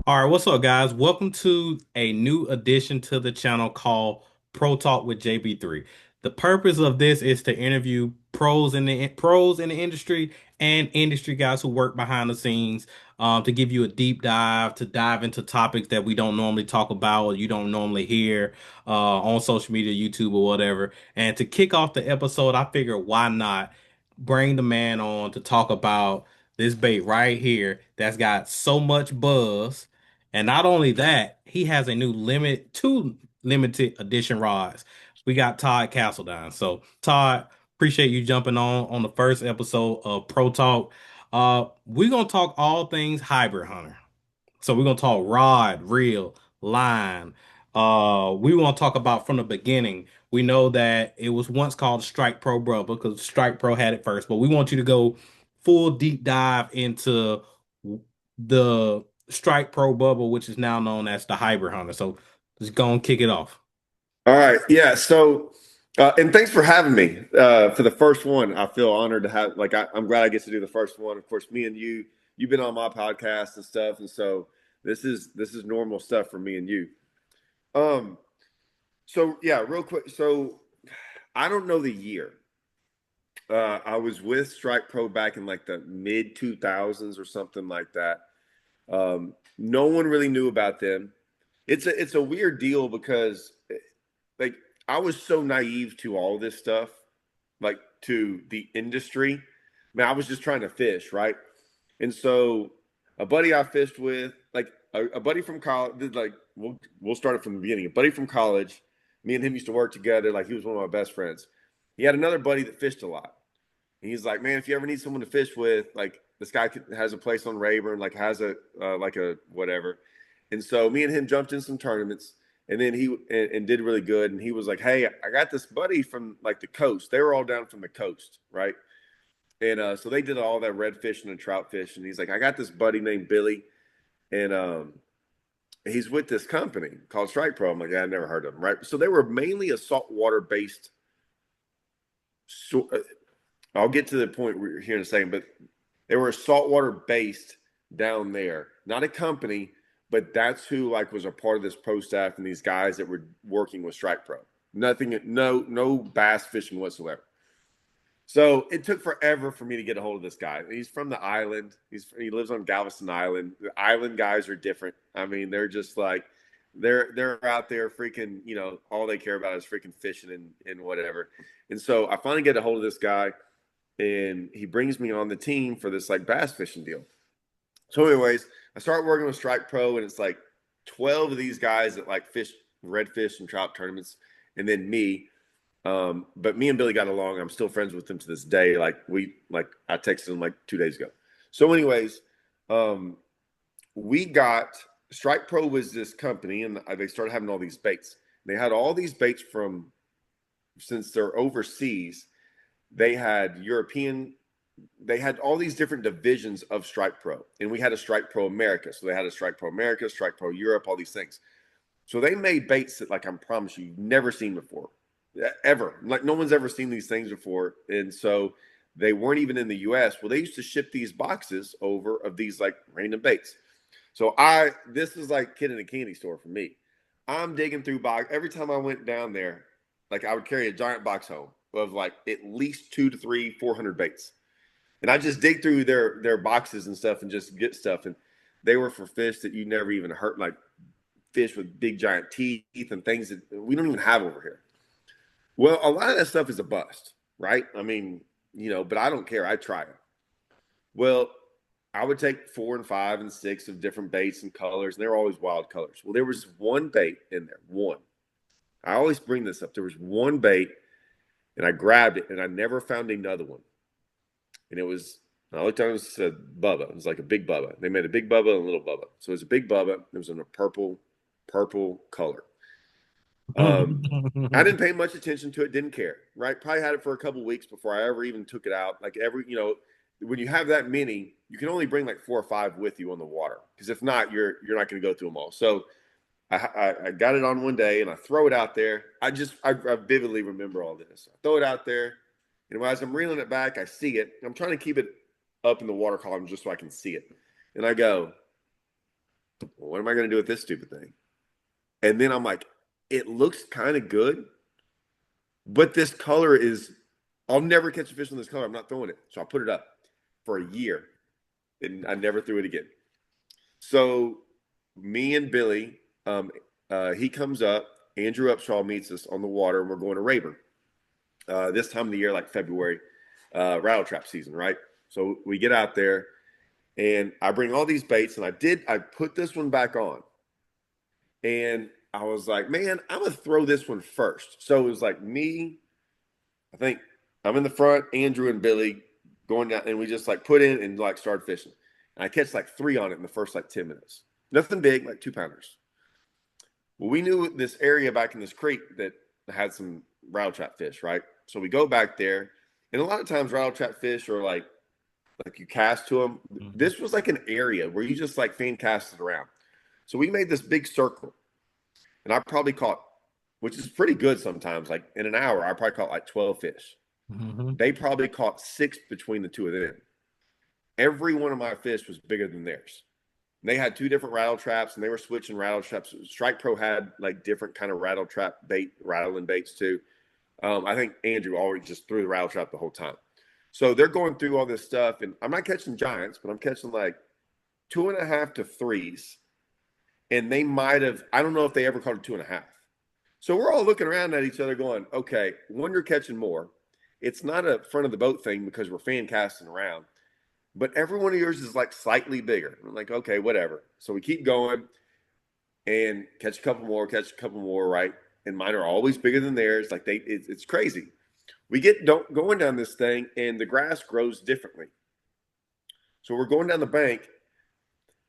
All right, what's up, guys? Welcome to a new addition to the channel called Pro Talk with JB3. The purpose of this is to interview pros in the industry and industry guys who work behind the scenes, to give you a deep dive, to dive into topics that we don't normally talk about or you don't normally hear on social media, YouTube, or whatever. And to kick off the episode, I figured why not bring the man on to talk about this bait right here that's got so much buzz, and not only that, he has a two limited edition rods. We got Todd Castledine. So, Todd, appreciate you jumping on the first episode of Pro Talk. We're gonna talk all things hybrid hunter. So we're gonna talk rod, reel, line. We want to talk about from the beginning. We know that it was once called Strike Pro Brother because Strike Pro had it first, but we want you to go full deep dive into the Strike Pro bubble, which is now known as the Hybrid Hunter. So just go and kick it off. All right. Yeah. And thanks for having me for the first one. I feel honored to have, I'm glad I get to do the first one. Of course, me and you've been on my podcast and stuff. And so this is normal stuff for me and you. Um, so yeah, real quick. So I don't know the year. I was with Strike Pro back in like the mid 2000s or something like that. No one really knew about them. It's a weird deal because like I was so naive to all this stuff, like to the industry. Man, I was just trying to fish, right? And so a buddy I fished with, like a buddy from college, like we'll start it from the beginning. A buddy from college, me and him used to work together. Like he was one of my best friends. He had another buddy that fished a lot. And he's like, man, if you ever need someone to fish with, like this guy has a place on Rayburn, like has a like a whatever. And so me and him jumped in some tournaments, and then and did really good. And he was like, hey, I got this buddy from like the coast. They were all down from the coast, right? And so they did all that red fishing and trout fishing. He's like, I got this buddy named Billy, and he's with this company called Strike Pro. I'm like, yeah, I never heard of them, right? So they were mainly a saltwater based. So, I'll get to the point we're here in a second, but they were saltwater based down there, not a company, but that's who like was a part of this pro staff and these guys that were working with Strike Pro. Nothing, no bass fishing whatsoever. So it took forever for me to get a hold of this guy. He's from the island. He lives on Galveston Island. The island guys are different. I mean, they're just like they're out there freaking, all they care about is freaking fishing and whatever. And so I finally get a hold of this guy, and he brings me on the team for this like bass fishing deal. So, anyways, I start working with Strike Pro, and it's like 12 of these guys that like fish redfish and trout tournaments, and then me. But me and Billy got along. I'm still friends with him to this day. I texted him like 2 days ago. So, anyways, we got Strike Pro was this company, and they started having all these baits. They had all these baits from since they're overseas. They had they had all these different divisions of Strike Pro, and we had a Strike Pro America. So they had a Strike Pro America, Strike Pro Europe, all these things. So they made baits that, like, I promise you, you've never seen before, ever. Like no one's ever seen these things before, and so they weren't even in the U.S. Well, they used to ship these boxes over of these like random baits. So this is like kid in a candy store for me. I'm digging through box every time I went down there. Like I would carry a giant box home of like at least 200 to 300, 400 baits, and I just dig through their boxes and stuff and just get stuff. And they were for fish that you never even heard, like fish with big giant teeth and things that we don't even have over here. Well, a lot of that stuff is a bust, right? I mean, but I don't care. I try it. Well, I would take 4 and 5 and 6 of different baits and colors, and they were always wild colors. Well, there was one bait in there, one. I always bring this up. There was one bait, and I grabbed it, and I never found another one. And I looked at it and said Bubba. It was like a big Bubba. They made a big Bubba and a little Bubba. So it was a big Bubba. It was in a purple color. I didn't pay much attention to it, didn't care, right? Probably had it for a couple weeks before I ever even took it out. Like when you have that many, you can only bring like 4 or 5 with you on the water. Because if not, you're not going to go through them all. So I got it on one day and I throw it out there. I vividly remember all this. I throw it out there, and as I'm reeling it back, I see it. I'm trying to keep it up in the water column just so I can see it. And I go, Well, what am I going to do with this stupid thing? And then I'm like, it looks kind of good, but this color is, I'll never catch a fish in this color. I'm not throwing it. So I put it up for a year and I never threw it again. So me and Billy, he comes up, Andrew Upshaw meets us on the water, and we're going to Rayburn. This time of the year, like February, rattle trap season, right? So we get out there, and I bring all these baits, and I put this one back on, and I was like, man, I'm gonna throw this one first. So it was like me, I think I'm in the front, Andrew and Billy going down, and we just like put in and like started fishing. And I catch like 3 on it in the first like 10 minutes. Nothing big, like 2 pounders. Well, we knew this area back in this creek that had some rattle trap fish, right? So we go back there, and a lot of times rattle trap fish are like you cast to them. Mhm. This was like an area where you just like fan casted around. So we made this big circle, and I probably caught, which is pretty good sometimes. Like in an hour, I probably caught like 12 fish. Mhm. They probably caught 6 between the two of them. Every one of my fish was bigger than theirs. They had 2 different rattle traps, and they were switching rattle traps. Strike Pro had like different kind of rattle trap bait, rattling baits too. I think Andrew always just threw the rattle trap the whole time. So they're going through all this stuff, and I'm not catching giants, but I'm catching like 2.5 to 3s, and they might have. I don't know if they ever caught a 2.5. So we're all looking around at each other, going, "Okay, when you're catching more, it's not a front of the boat thing because we're fan casting around, but every one of yours is like slightly bigger." I'm like, "Okay, whatever." So we keep going and catch a couple more, right? And mine are always bigger than theirs. Like it's crazy. We get going down this thing, and the grass grows differently. So we're going down the bank,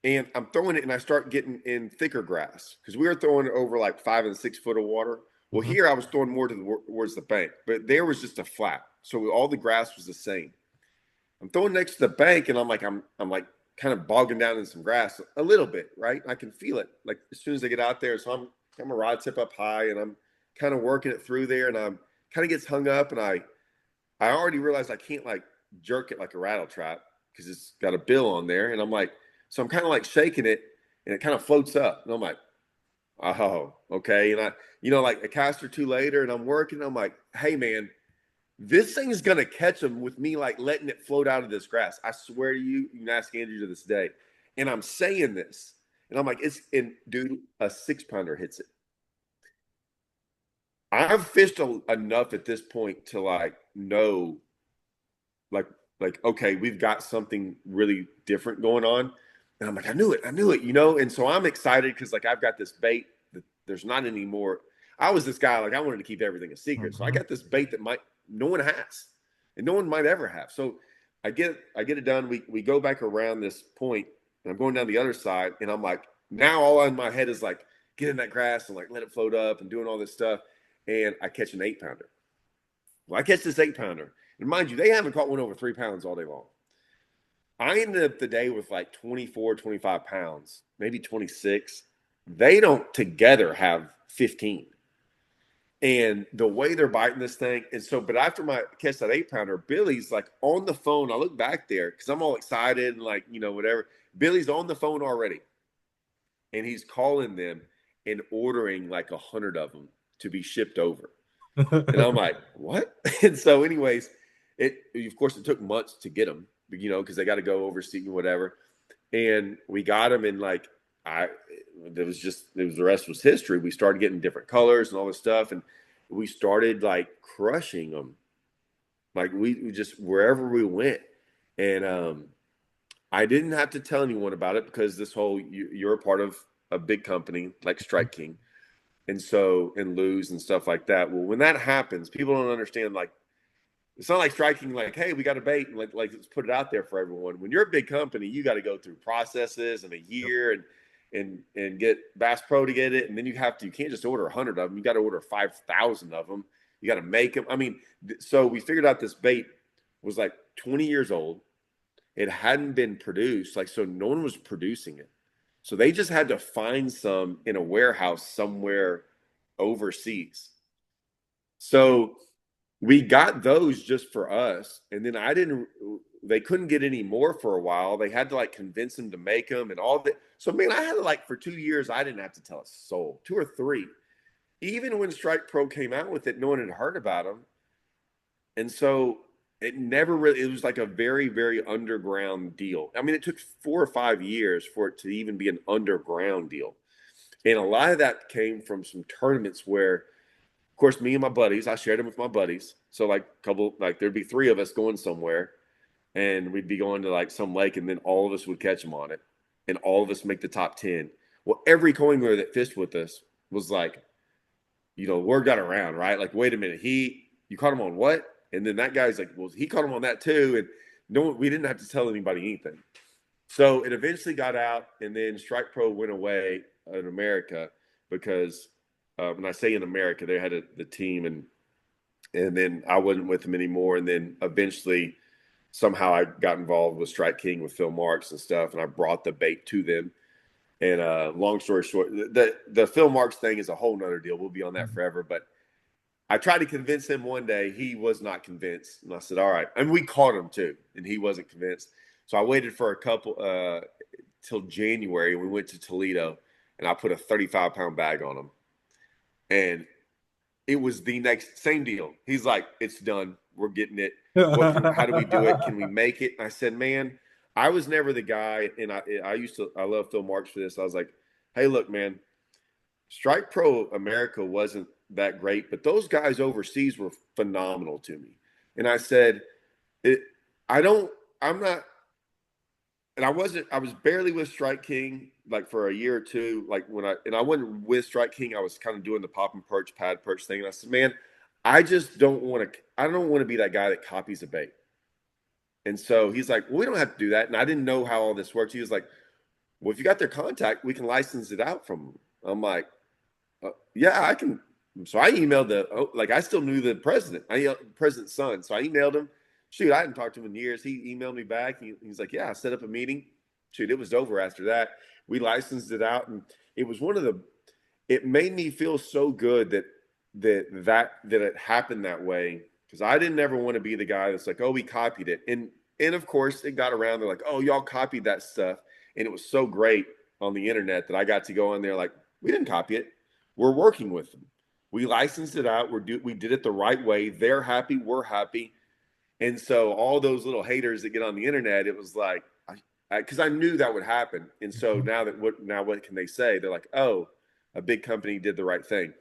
and I'm throwing it, and I start getting in thicker grass because we were throwing it over like 5 and 6 foot of water. Well, Mhm. here I was throwing more towards the bank, but there was just a flat, so all the grass was the same. I'm throwing next to the bank, and I'm like kind of bogging down in some grass a little bit, right? I can feel it like as soon as I get out there. So I'm a rod tip up high, and I'm kind of working it through there, and I'm kind of gets hung up, and I already realized I can't like jerk it like a rattle trap because it's got a bill on there. And I'm like, so I'm kind of like shaking it, and it kind of floats up. And I'm like, oh, okay. And like a cast or two later, and I'm working. I'm like, hey, man, this thing is going to catch them with me like letting it float out of this grass. I swear to you, you can ask Andrew to this day. And I'm saying this. And I'm like, and dude, a 6 pounder hits it. I've fished enough at this point to like know like okay, we've got something really different going on. And I'm like, I knew it, And so I'm excited because like I've got this bait that there's not any more. I was this guy, like I wanted to keep everything a secret. So I Mhm. got this bait that might no one has and no one might ever have. So I get it done. We go back around this point, and I'm going down the other side, and I'm like, now all in my head is like get in that grass and like let it float up and doing all this stuff. And I catch an 8 pounder. Well, I catch this 8 pounder. And mind you, they haven't caught one over 3 pounds all day long. I ended up the day with like 24, 25 pounds, maybe 26. They don't together have 15. And the way they're biting this thing, and so, but after my catch that 8 pounder, Billy's like on the phone. I look back there because I'm all excited and like, whatever. Billy's on the phone already, and he's calling them and ordering like 100 of them to be shipped over. And I'm like, what? And so, anyways, of course it took months to get them, because they got to go overseas and whatever. And we got them, and like I, the rest was history. We started getting different colors and all this stuff, and we started like crushing them. Like we just wherever we went, and I didn't have to tell anyone about it because this whole you're a part of a big company like Strike King, and so and lose and stuff like that. Well, when that happens, people don't understand. Like it's not like striking. Like, hey, we got a bait, and like let's put it out there for everyone. When you're a big company, you got to go through processes and a Yep. year and get Bass Pro to get it, and then you can't just order 100 of them. You got to order 5,000 of them. You got to make them. I mean, so we figured out this bait was like 20 years old. It hadn't been produced, like so no one was producing it. So they just had to find some in a warehouse somewhere overseas. So we got those just for us. And then I didn't, they couldn't get any more for a while. They had to like convince them to make them and all that. So man, I had to like for 2 years, I didn't have to tell a soul, 2 or 3. Even when Strike Pro came out with it, no one had heard about them. And so it never really, it was like a very, very underground deal. I mean, it took 4 or 5 years for it to even be an underground deal. And a lot of that came from some tournaments where, of course, me and my buddies, I shared them with my buddies. So like a couple, like there'd be 3 of us going somewhere, and we'd be going to like some lake, and then all of us would catch them on it, and all of us make the top 10. Well, every coingler that fished with us was like, word got around, right? Like, wait a minute, you caught him on what? And then that guy's like, well, he caught him on that too. And no, we didn't have to tell anybody anything. So it eventually got out, and then Strike Pro went away in America because when I say in America, they had the team, and then I wasn't with them anymore. And then eventually, somehow I got involved with Strike King with Phil Marks and stuff, and I brought the bait to them. And long story short, the Phil Marks thing is a whole nother deal. We'll be on that forever. But I tried to convince him one day. He was not convinced. And I said, all right. And we caught him too. And he wasn't convinced. So I waited for a couple till January. We went to Toledo, and I put a 35-pound bag on him. And it was the next same deal. He's like, it's done. We're getting it. How do we do it? Can we make it? And I said, man, I was never the guy. And I love Phil Marks for this. I was like, hey, look, man, Strike Pro America wasn't that great, but those guys overseas were phenomenal to me. And I said, I don't, I'm not, and I was barely with Strike King like for a year or two. Like I wasn't with Strike King, I was kind of doing the pop and perch, pad perch thing. And I said, man, I don't want to be that guy that copies a bait. And so he's like, well, we don't have to do that. And I didn't know how all this works. He was like, well, if you got their contact, we can license it out from them. I'm like, yeah, I can. So I emailed I still knew the president, president's son. So I emailed him. Shoot, I hadn't talked to him in years. He emailed me back. He's like, yeah, I set up a meeting. Shoot, it was over after that. We licensed it out. And it was it made me feel so good that it happened that way. Because I didn't ever want to be the guy that's like, oh, we copied it. And of course it got around. They're like, oh, y'all copied that stuff. And it was so great on the internet that I got to go in there like, we didn't copy it. We're working with them. We licensed it out. We did it the right way. They're happy. We're happy. And so all those little haters that get on the internet, it was like, because I knew that would happen. And so now what can they say? They're like, oh, a big company did the right thing.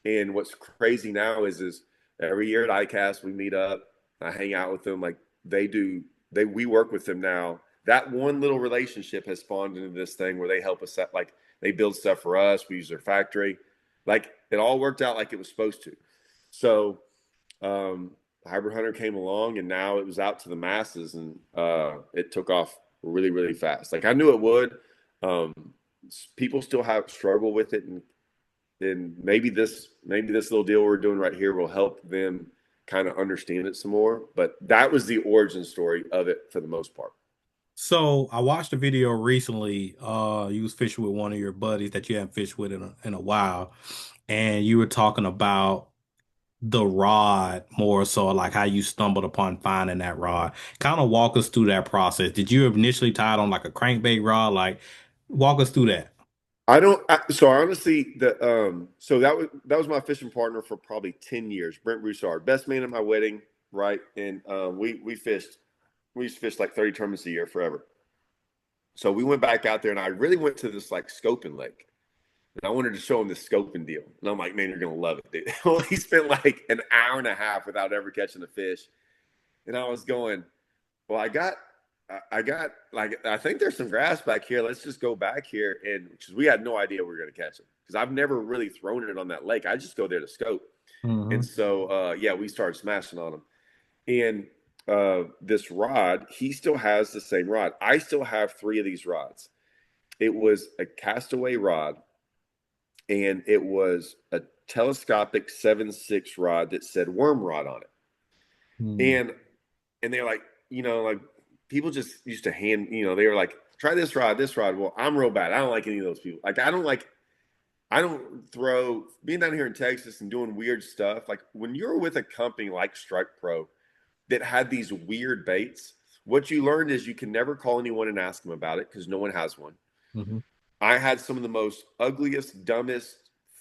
And what's crazy now is every year at ICAST, we meet up. I hang out with them. Like we work with them now. That one little relationship has spawned into this thing where they help us set, like they build stuff for us. We use their factory. Like it all worked out like it was supposed to. So Hybrid Hunter came along, and now it was out to the masses, and it took off really, really fast. Like I knew it would. People still have struggle with it, and maybe this little deal we're doing right here will help them kind of understand it some more. But that was the origin story of it for the most part. So I watched a video recently. You was fishing with one of your buddies that you haven't fished with in a while, and you were talking about the rod more so, like how you stumbled upon finding that rod. Kind of walk us through that process. Did you initially tie it on like a crankbait rod? Like, walk us through that. So honestly, so that was my fishing partner for probably 10 years, Brent Broussard, best man at my wedding, right? And we used to fish like 30 tournaments a year forever. So we went back out there, and I really went to this like scoping lake. And I wanted to show him this scoping deal. And I'm like, man, you're gonna love it, dude. Well, he spent like an hour and a half without ever catching a fish. And I was going, well, I got like, I think there's some grass back here. Let's just go back here. And because we had no idea we were going to catch them, because I've never really thrown it on that lake. I just go there to scope. And Hmm. so, yeah, we started smashing on them. And this rod, he still has the same rod. I still have 3 of these rods. It was a castaway rod, and it was a telescopic 7.6 rod that said worm rod on it. Hmm. And they're like, like people just used to they were like, try this rod, this rod. Well, I'm real bad. I don't like any of those people. Like, I don't throw, being down here in Texas and doing weird stuff. Like when you're with a company like Strike Pro that had these weird baits, What you learned is you can never call anyone and ask them about it because no one has one. Mm-hmm. I had some of the most ugliest, dumbest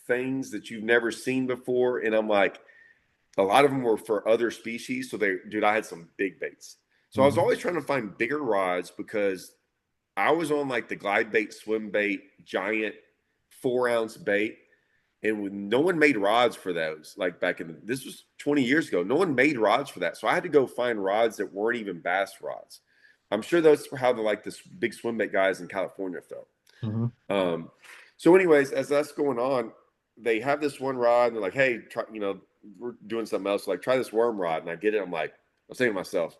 things that you've never seen before. And I'm like, a lot of them were for other species. So dude, I had some big baits. So I was Mm-hmm. always trying to find bigger rods because I was on like the glide bait, swim bait, giant 4 ounce bait. And when no one made rods for those, like this was 20 years ago, no one made rods for that. So I had to go find rods that weren't even bass rods. I'm sure that's how this big swim bait guys in California felt. Mm-hmm. Um, so, anyways, as that's going on, they have this one rod, and they're like, "Hey, try, we're doing something else. Like, try this worm rod." And I get it. I'm like, I was saying to myself,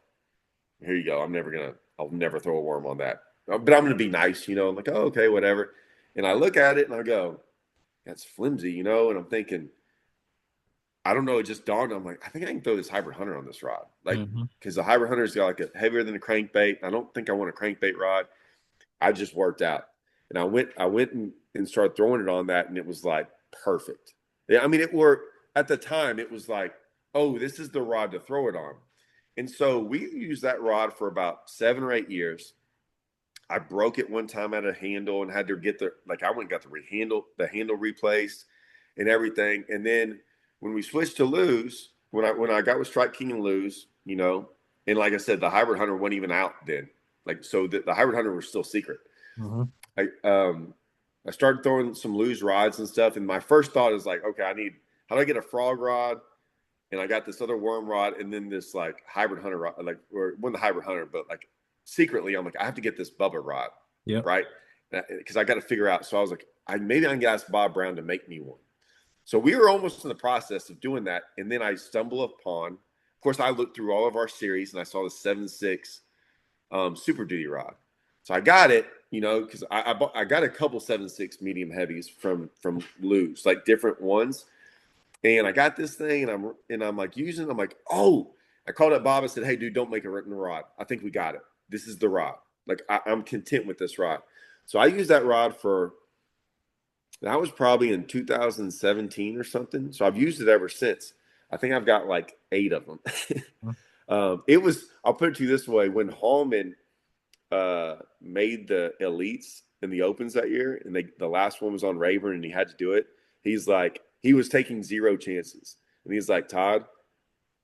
"Here you go. I'll never throw a worm on that. But I'm gonna be nice, I'm like, "Oh, okay, whatever." And I look at it and I go, "That's flimsy," And I'm thinking, I don't know. It just dawned. I'm like, I think I can throw this hybrid hunter on this rod, like, Mm-hmm. because the hybrid hunter's got like a heavier than a crankbait. I don't think I want a crankbait rod. I just worked out. And I went and started throwing it on that, and it was like perfect. Yeah, I mean, it worked at the time. It was like, oh, this is the rod to throw it on. And so we used that rod for about 7 or 8 years. I broke it one time at a handle and had to get I went and got the handle replaced and everything. And then when we switched to lose, when I got with Strike King and lose, and like I said, the hybrid hunter wasn't even out then. Like so, the hybrid hunter was still secret. Mm-hmm. I started throwing some loose rods and stuff, and my first thought is like, okay, how do I get a frog rod? And I got this other worm rod, and then this like hybrid hunter rod, like or one of the hybrid hunter, but like secretly, I'm like, I have to get this Bubba rod, Yep. right? Because I got to figure out. So I was like, maybe I can ask Bob Brown to make me one. So we were almost in the process of doing that, and then I stumble upon. Of course, I looked through all of our series, and I saw the 7.6 Super Duty rod. So I got it, because I got a couple 7.6 medium heavies from Lose, like different ones. And I got this thing, and I'm like using it. I'm like, oh, I called up Bob and said, hey, dude, don't make a written rod. I think we got it. This is the rod. Like I'm content with this rod. So I used that rod that was probably in 2017 or something. So I've used it ever since. I think I've got like 8 of them. I'll put it to you this way: when Hallman made the elites in the opens that year, and the last one was on Rayburn, and he had to do it. He's like, he was taking 0 chances, and he's like, Todd,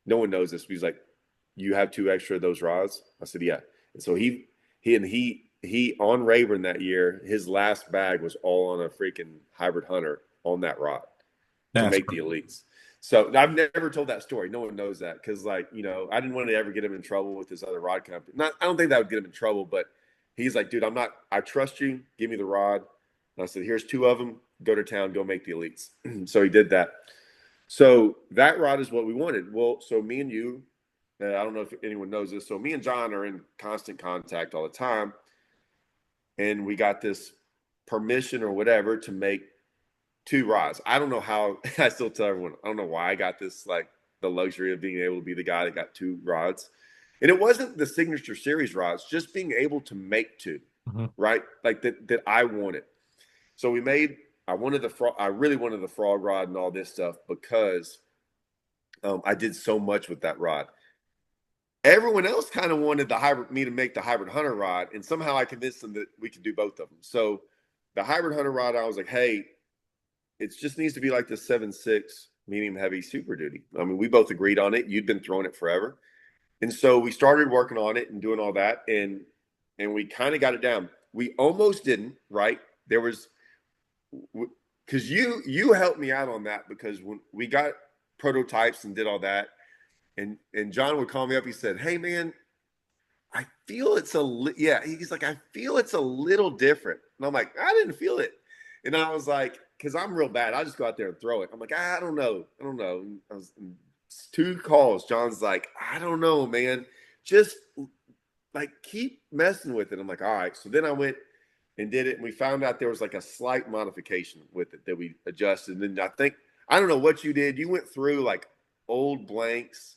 no one knows this, but he's like, you have 2 extra of those rods. I said, yeah. And so he on Rayburn that year, his last bag was all on a freaking hybrid hunter on that rod to That's make the great. elites. So I've never told that story. No one knows that because, like, I didn't want to ever get him in trouble with this other rod company. I don't think that would get him in trouble, but he's like, dude, I trust you. Give me the rod. And I said, here's 2 of them. Go to town. Go make the elites. So he did that. So that rod is what we wanted. Well, so me and you, I don't know if anyone knows this. So me and John are in constant contact all the time, and we got this permission or whatever to make 2 rods. I don't know how. I still tell everyone, I don't know why I got this, like, the luxury of being able to be the guy that got 2 rods. And it wasn't the signature series rods, just being able to make 2, Mm-hmm. right? Like that I wanted. So I really wanted the frog rod and all this stuff because I did so much with that rod. Everyone else kind of wanted me to make the hybrid hunter rod, and somehow I convinced them that we could do both of them. So the hybrid hunter rod, I was like, hey, it just needs to be like the 7.6 medium heavy Super Duty. I mean, we both agreed on it. You'd been throwing it forever. And so we started working on it and doing all that. And we kind of got it down. We almost didn't, right? There was, because you helped me out on that, because when we got prototypes and did all that, and John would call me up. He said, hey, man, I feel yeah. He's like, I feel it's a little different. And I'm like, I didn't feel it. And I was like, because I'm real bad. I just go out there and throw it. I'm like, I don't know. I don't know. And 2 calls. John's like, I don't know, man. Just like keep messing with it. I'm like, all right. So then I went and did it. And we found out there was like a slight modification with it that we adjusted. And then I don't know what you did. You went through like old blanks.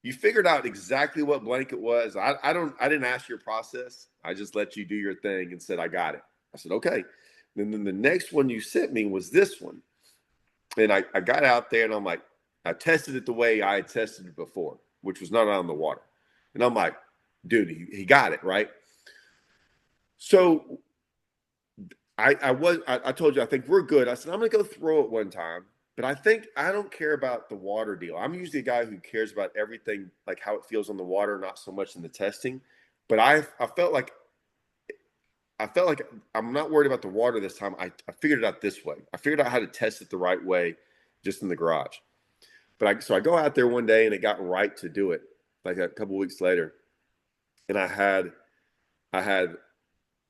You figured out exactly what blank it was. I didn't ask your process. I just let you do your thing and said, I got it. I said, okay. And then the next one you sent me was this one. And I got out there and I'm like, I tested it the way I had tested it before, which was not on the water. And I'm like, dude, he got it right. So I told you I think we're good. I said I'm gonna go throw it one time, but I think I don't care about the water deal. I'm usually a guy who cares about everything, like how it feels on the water, not so much in the testing. But I felt like I'm not worried about the water this time. I figured it out this way. I figured out how to test it the right way, just in the garage. So I go out there one day and it got right to do it, like a couple weeks later, and I had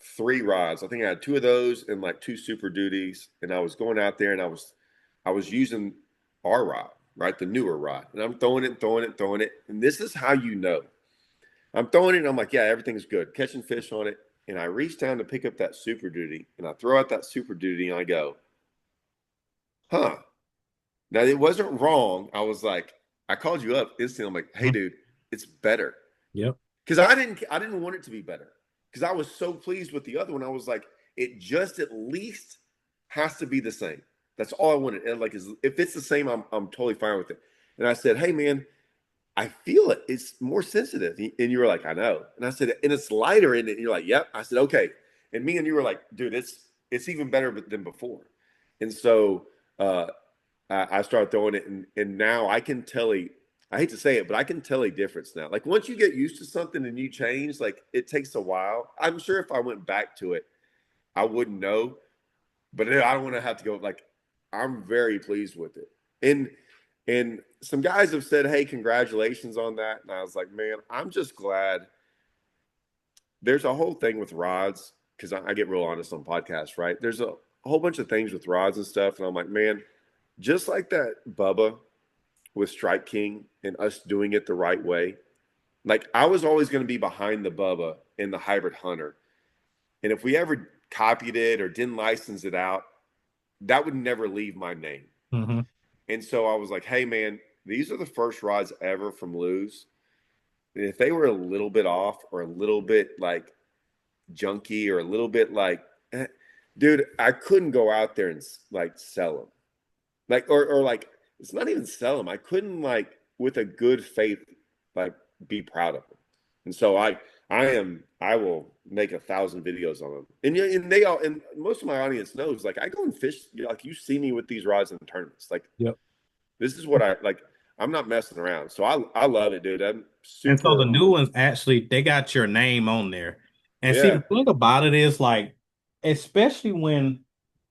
three rods. I think I had two of those and like two super duties. And I was going out there and I was using our rod, right? The newer rod. And I'm throwing it, throwing it, throwing it. And this is how you know. I'm throwing it and I'm like, yeah, everything's good. Catching fish on it. And I reach down to pick up that super duty and I throw out that super duty and I go, huh. Now it wasn't wrong. I called you up instantly. I'm like, hey Mhm. dude, it's better. Yep. Because I didn't want it to be better because I was so pleased with the other one. I was like, it just at least has to be the same. That's all I wanted. And like, if it's the same, I'm totally fine with it. And I said, hey man, I feel it. It's more sensitive. And you were like, I know. And I said, and it's lighter in it. And you're like, yep. I said, okay. And me and you were like, dude, it's even better than before. And so uh, I started throwing it, and now I can tell I hate to say it, but I can tell a difference now. Like once you get used to something and you change, like it takes a while. I'm sure if I went back to it, I wouldn't know, but I don't want to have to go. Like I'm very pleased with it, and some guys have said, "Hey, congratulations on that," and I was like, "Man, I'm just glad." There's a whole thing with rods because I get real honest on podcasts, right? There's a whole bunch of things with rods and stuff, and I'm like, man, just like that, Bubba with Strike King and us doing it the right way. Like I was always going to be behind the Bubba in the hybrid hunter. And if we ever copied it or didn't license it out, that would never leave my name. Hmm. And so I was like, hey man, these are the first rods ever from Luz. And if they were a little bit off or a little bit like junky or a little bit like, dude, I couldn't go out there and like sell them. Like or like it's not even sell them. I couldn't like with a good faith like be proud of them. And so I will make 1,000 videos on them. And they all and most of my audience knows like I go and fish like you see me with these rods in tournaments. Like Yep. this is what I like. I'm not messing around. So I love it, dude. I'm And so the super new ones actually they got your name on there. And see, yeah. the thing about it is like, especially when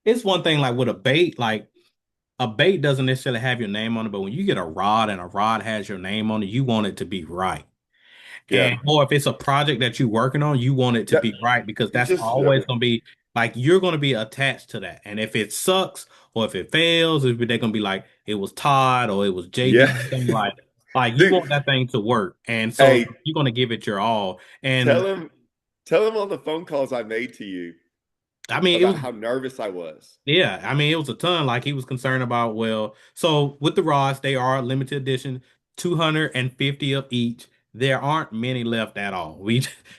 it's one thing like with like a bait doesn't necessarily have your name on it, but when you get a rod and a rod has your name on it, you want it to be right. Yeah. And or if it's a project that you're working on, you want it to That be right because it's that's just always going to be like you're going to be attached to that. And if it sucks or if it fails, if they're going to be like it was Todd or it was yeah. JB thing, like you Dude, want that thing to work. And so hey, you're going to give it your all. tell And him tell him all the phone calls I made to you I mean, it about was how nervous I was. yeah, I mean, it was a ton. Like he was concerned about, well, so with the rods, they are limited edition, 250 of each. There aren't many left at all.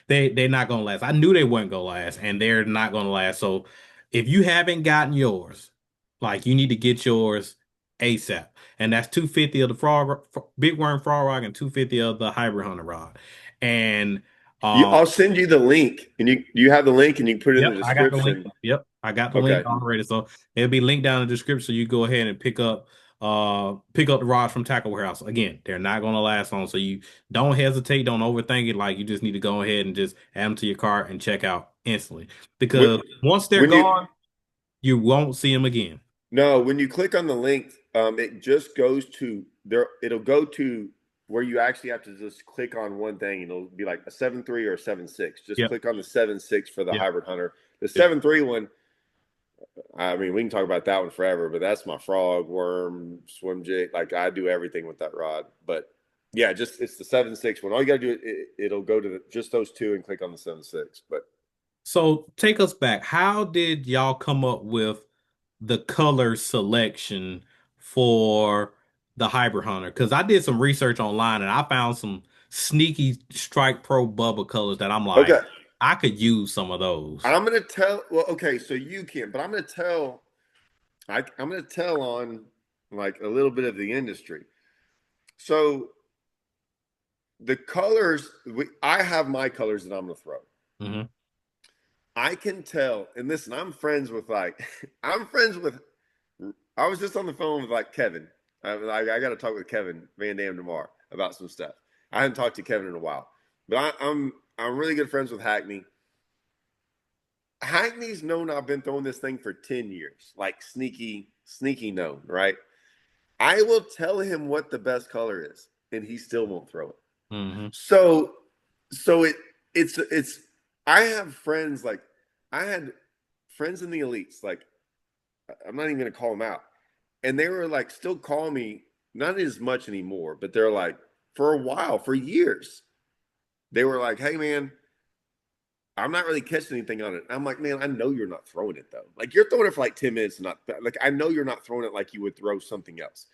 They're not gonna last. I knew they weren't gonna last, and they're not gonna last. So if you haven't gotten yours, like you need to get yours ASAP. And that's 250 of the big worm frog rod and 250 of the hybrid hunter rod. And um I'll send you the link, and you have the link, and you can put it in Yep, the I got the link. description. Yep, I got the link Okay. already. So it'll be linked down in the description. So you go ahead and pick up the rods from Tackle Warehouse. Again, they're not gonna last long. So you don't hesitate, don't overthink it. Like you just need to go ahead and just add them to your cart and check out instantly. When, Because once they're when you gone, you won't see them again. no, when you click on the link, it just goes to there. It'll go to where you actually have to just click on one thing, and it'll be like a 7.3 or a 7.6. Just Yep, click on the 7.6 for the yep, hybrid hunter. The yep. 7.3 one, I mean, we can talk about that one forever, but that's my frog, worm, swim jig. Like I do everything with that rod. But yeah, just it's the 7.6 one. All you got to do it'll go to just those two and click on the 7.6. But So take us back. How did y'all come up with the color selection for the Hybrid Hunter? Because I did some research online and I found some sneaky Strike Pro Bubba colors that I'm like, okay, I could use some of those. I'm gonna tell. Well, okay, so you can, but I'm gonna tell. I'm gonna tell on like a little bit of the industry. So the colors, I have my colors that I'm going to throw. Mm-hmm. I can tell, and listen, I'm friends with like, I'm friends with. I was just on the phone with like Kevin. I got to talk with Kevin Van Dam tomorrow about some stuff. I haven't talked to Kevin in a while, but I'm really good friends with Hackney. Hackney's known I've been throwing this thing for 10 years, like sneaky known, right? I will tell him what the best color is, and he still won't throw it. Mm-hmm. So, so it's. I have friends like I had friends in the elites. Like I'm not even gonna call them out, and they were like still calling me not as much anymore, but they're like for a while, for years, they were like, "Hey man, I'm not really catching anything on it." I'm like, "Man, I know you're not throwing it though. Like you're throwing it for like 10 minutes, and not like I know you're not throwing it like you would throw something else."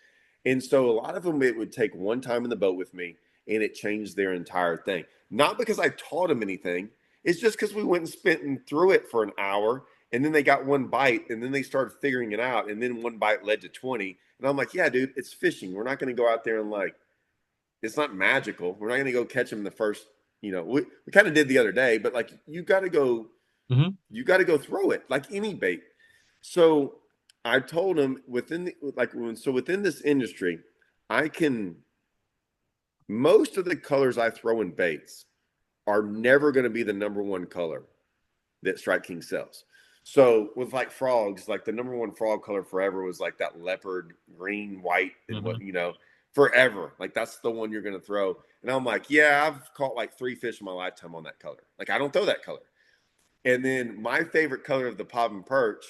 And so a lot of them, it would take one time in the boat with me, and it changed their entire thing. Not because I taught them anything. It's just because we went and spent and threw it for an hour, and then they got one bite, and then they started figuring it out, and then one bite led to 20. And I'm like, yeah, dude, it's fishing. We're not going to go out there and like, it's not magical. We're not going to go catch them the first, we kind of did the other day, but like Mm-hmm. you got to go throw it like any bait. So I told him within this industry, I can most of the colors I throw in baits are never going to be the number one color that Strike King sells. So with like frogs, like the number one frog color forever was like that leopard green, white, and Mm-hmm. forever. Like that's the one you're going to throw. And I'm like, yeah, I've caught like 3 fish in my lifetime on that color. Like I don't throw that color. And then my favorite color of the pop and perch,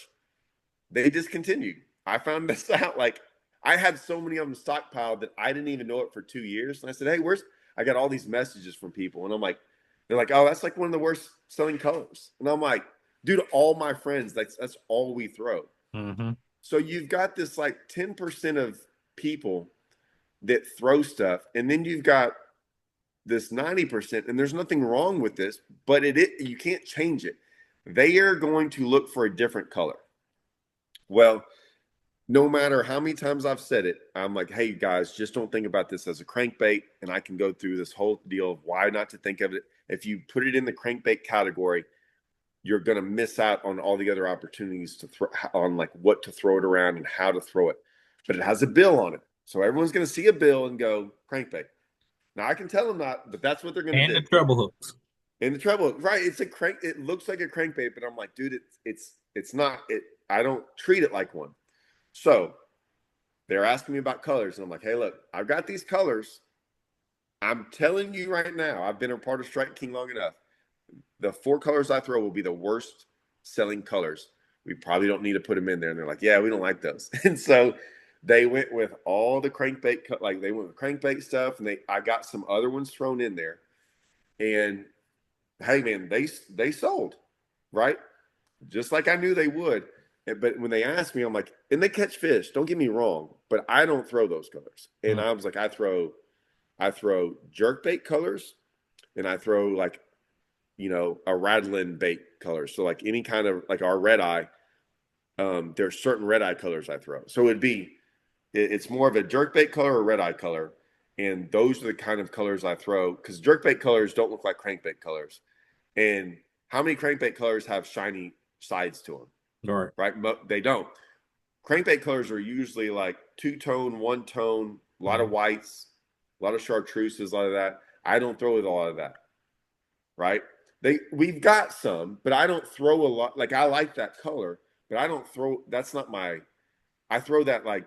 they discontinued. I found this out. Like I had so many of them stockpiled that I didn't even know it for 2 years. And I said, "Hey, where's?" I got all these messages from people, and I'm like, they're like, "Oh, that's like one of the worst selling colors." And I'm like, "Dude, all my friends, that's all we throw." Mm-hmm. So you've got this like 10% of people that throw stuff, and then you've got this 90%, and there's nothing wrong with this, but you can't change it. They are going to look for a different color. Well, no matter how many times I've said it, I'm like, hey guys, just don't think about this as a crankbait. And I can go through this whole deal of why not to think of it. If you put it in the crankbait category, you're going to miss out on all the other opportunities to throw on like what to throw it around and how to throw it. But it has a bill on it. So everyone's going to see a bill and go crankbait. Now I can tell them not, but that's what they're going And to the do. treble hooks. And the treble, right? It's a crank. It looks like a crankbait, but I'm like, dude, it's not. I don't treat it like one. So they're asking me about colors, and I'm like, hey, look, I've got these colors. I'm telling you right now, I've been a part of Strike King long enough. The 4 colors I throw will be the worst selling colors. We probably don't need to put them in there. And they're like, yeah, we don't like those. And so they went with all the crankbait, like they went with crankbait stuff, and I got some other ones thrown in there. And hey, man, they sold, right? Just like I knew they would. But when they asked me, I'm like, and they catch fish. Don't get me wrong, but I don't throw those colors. And Mm. I was like, I throw jerk bait colors, and I throw like a rattling bait colors. So like any kind of like our red eye, there's certain red eye colors I throw. So it's more of a jerk bait color or red eye color, and those are the kind of colors I throw because jerk bait colors don't look like crankbait colors. And how many crankbait colors have shiny sides to them? All right. Right? They don't. Crankbait colors are usually like 2-tone, 1-tone, a lot of Mm-hmm. whites, a lot of chartreuses, a lot of that. I don't throw with a lot of that. Right? We've got some, but I don't throw a lot. Like I like that color, but I don't throw. That's not my. I throw that like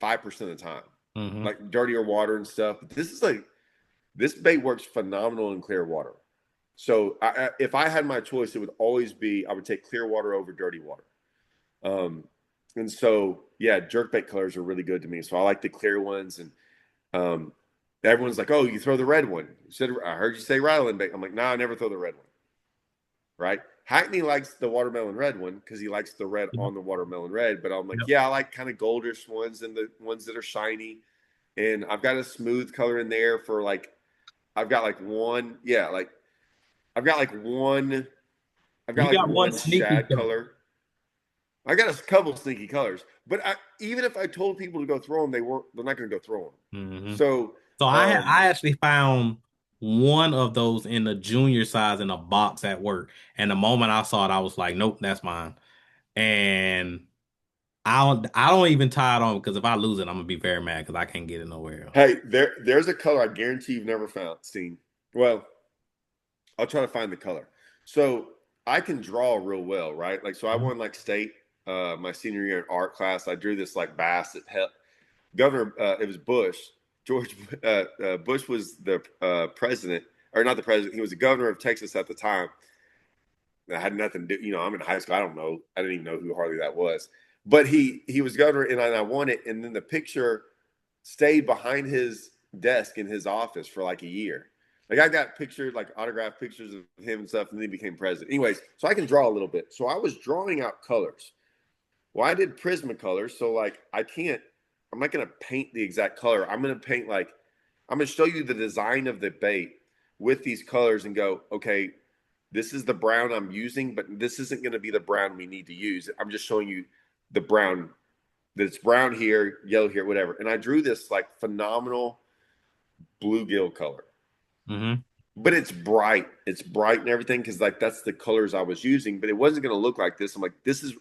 5% of the time, Mm-hmm. like dirtier water and stuff. But this bait works phenomenal in clear water. So if I had my choice, it would always be I would take clear water over dirty water. Um, and so yeah, jerkbait colors are really good to me. So I like the clear ones, and um, everyone's like, "Oh, you throw the red one." You said I heard you say rattling bait. I'm like, "No, I never throw the red one." Right? Hackney likes the watermelon red one because he likes the red Yep. on the watermelon red. But I'm like, Yep. yeah, I like kind of goldish ones and the ones that are shiny. And I've got a smooth color in there for like I've got like one, yeah, like I've got like one, I've got You like got one one sneaky shad color. color. I got a couple sneaky colors, but even if I told people to go throw them, they're not going to go throw them. Mm-hmm. So So Um, I actually found one of those in the junior size in a box at work. And the moment I saw it, I was like, nope, that's mine. And I don't even tie it on because if I lose it, I'm gonna be very mad because I can't get it nowhere else. hey, there's a color I guarantee you've never seen. Well, I'll try to find the color. So I can draw real well, right? Like, so I Mhm. won like state my senior year in art class. I drew this like bass that held Governor. It was Bush. George Bush was the president, or not the president. He was the governor of Texas at the time. I had nothing to do. I'm in high school. I don't know. I didn't even know who hardly that was. But he was governor, and I won it. And then the picture stayed behind his desk in his office for like a year. Like I got pictures, like autographed pictures of him and stuff, and then he became president. Anyways, so I can draw a little bit. So I was drawing out colors. Well, I did Prismacolor, so like I can't. I'm not gonna paint the exact color. I'm gonna paint like I'm gonna show you the design of the bait with these colors and go, okay, this is the brown I'm using, but this isn't going to be the brown we need to use. I'm just showing you the brown that it's brown here, yellow here, whatever. And I drew this like phenomenal bluegill color, Hmm. but it's bright. It's bright and everything because like that's the colors I was using, but it wasn't going to look like this. I'm like, this is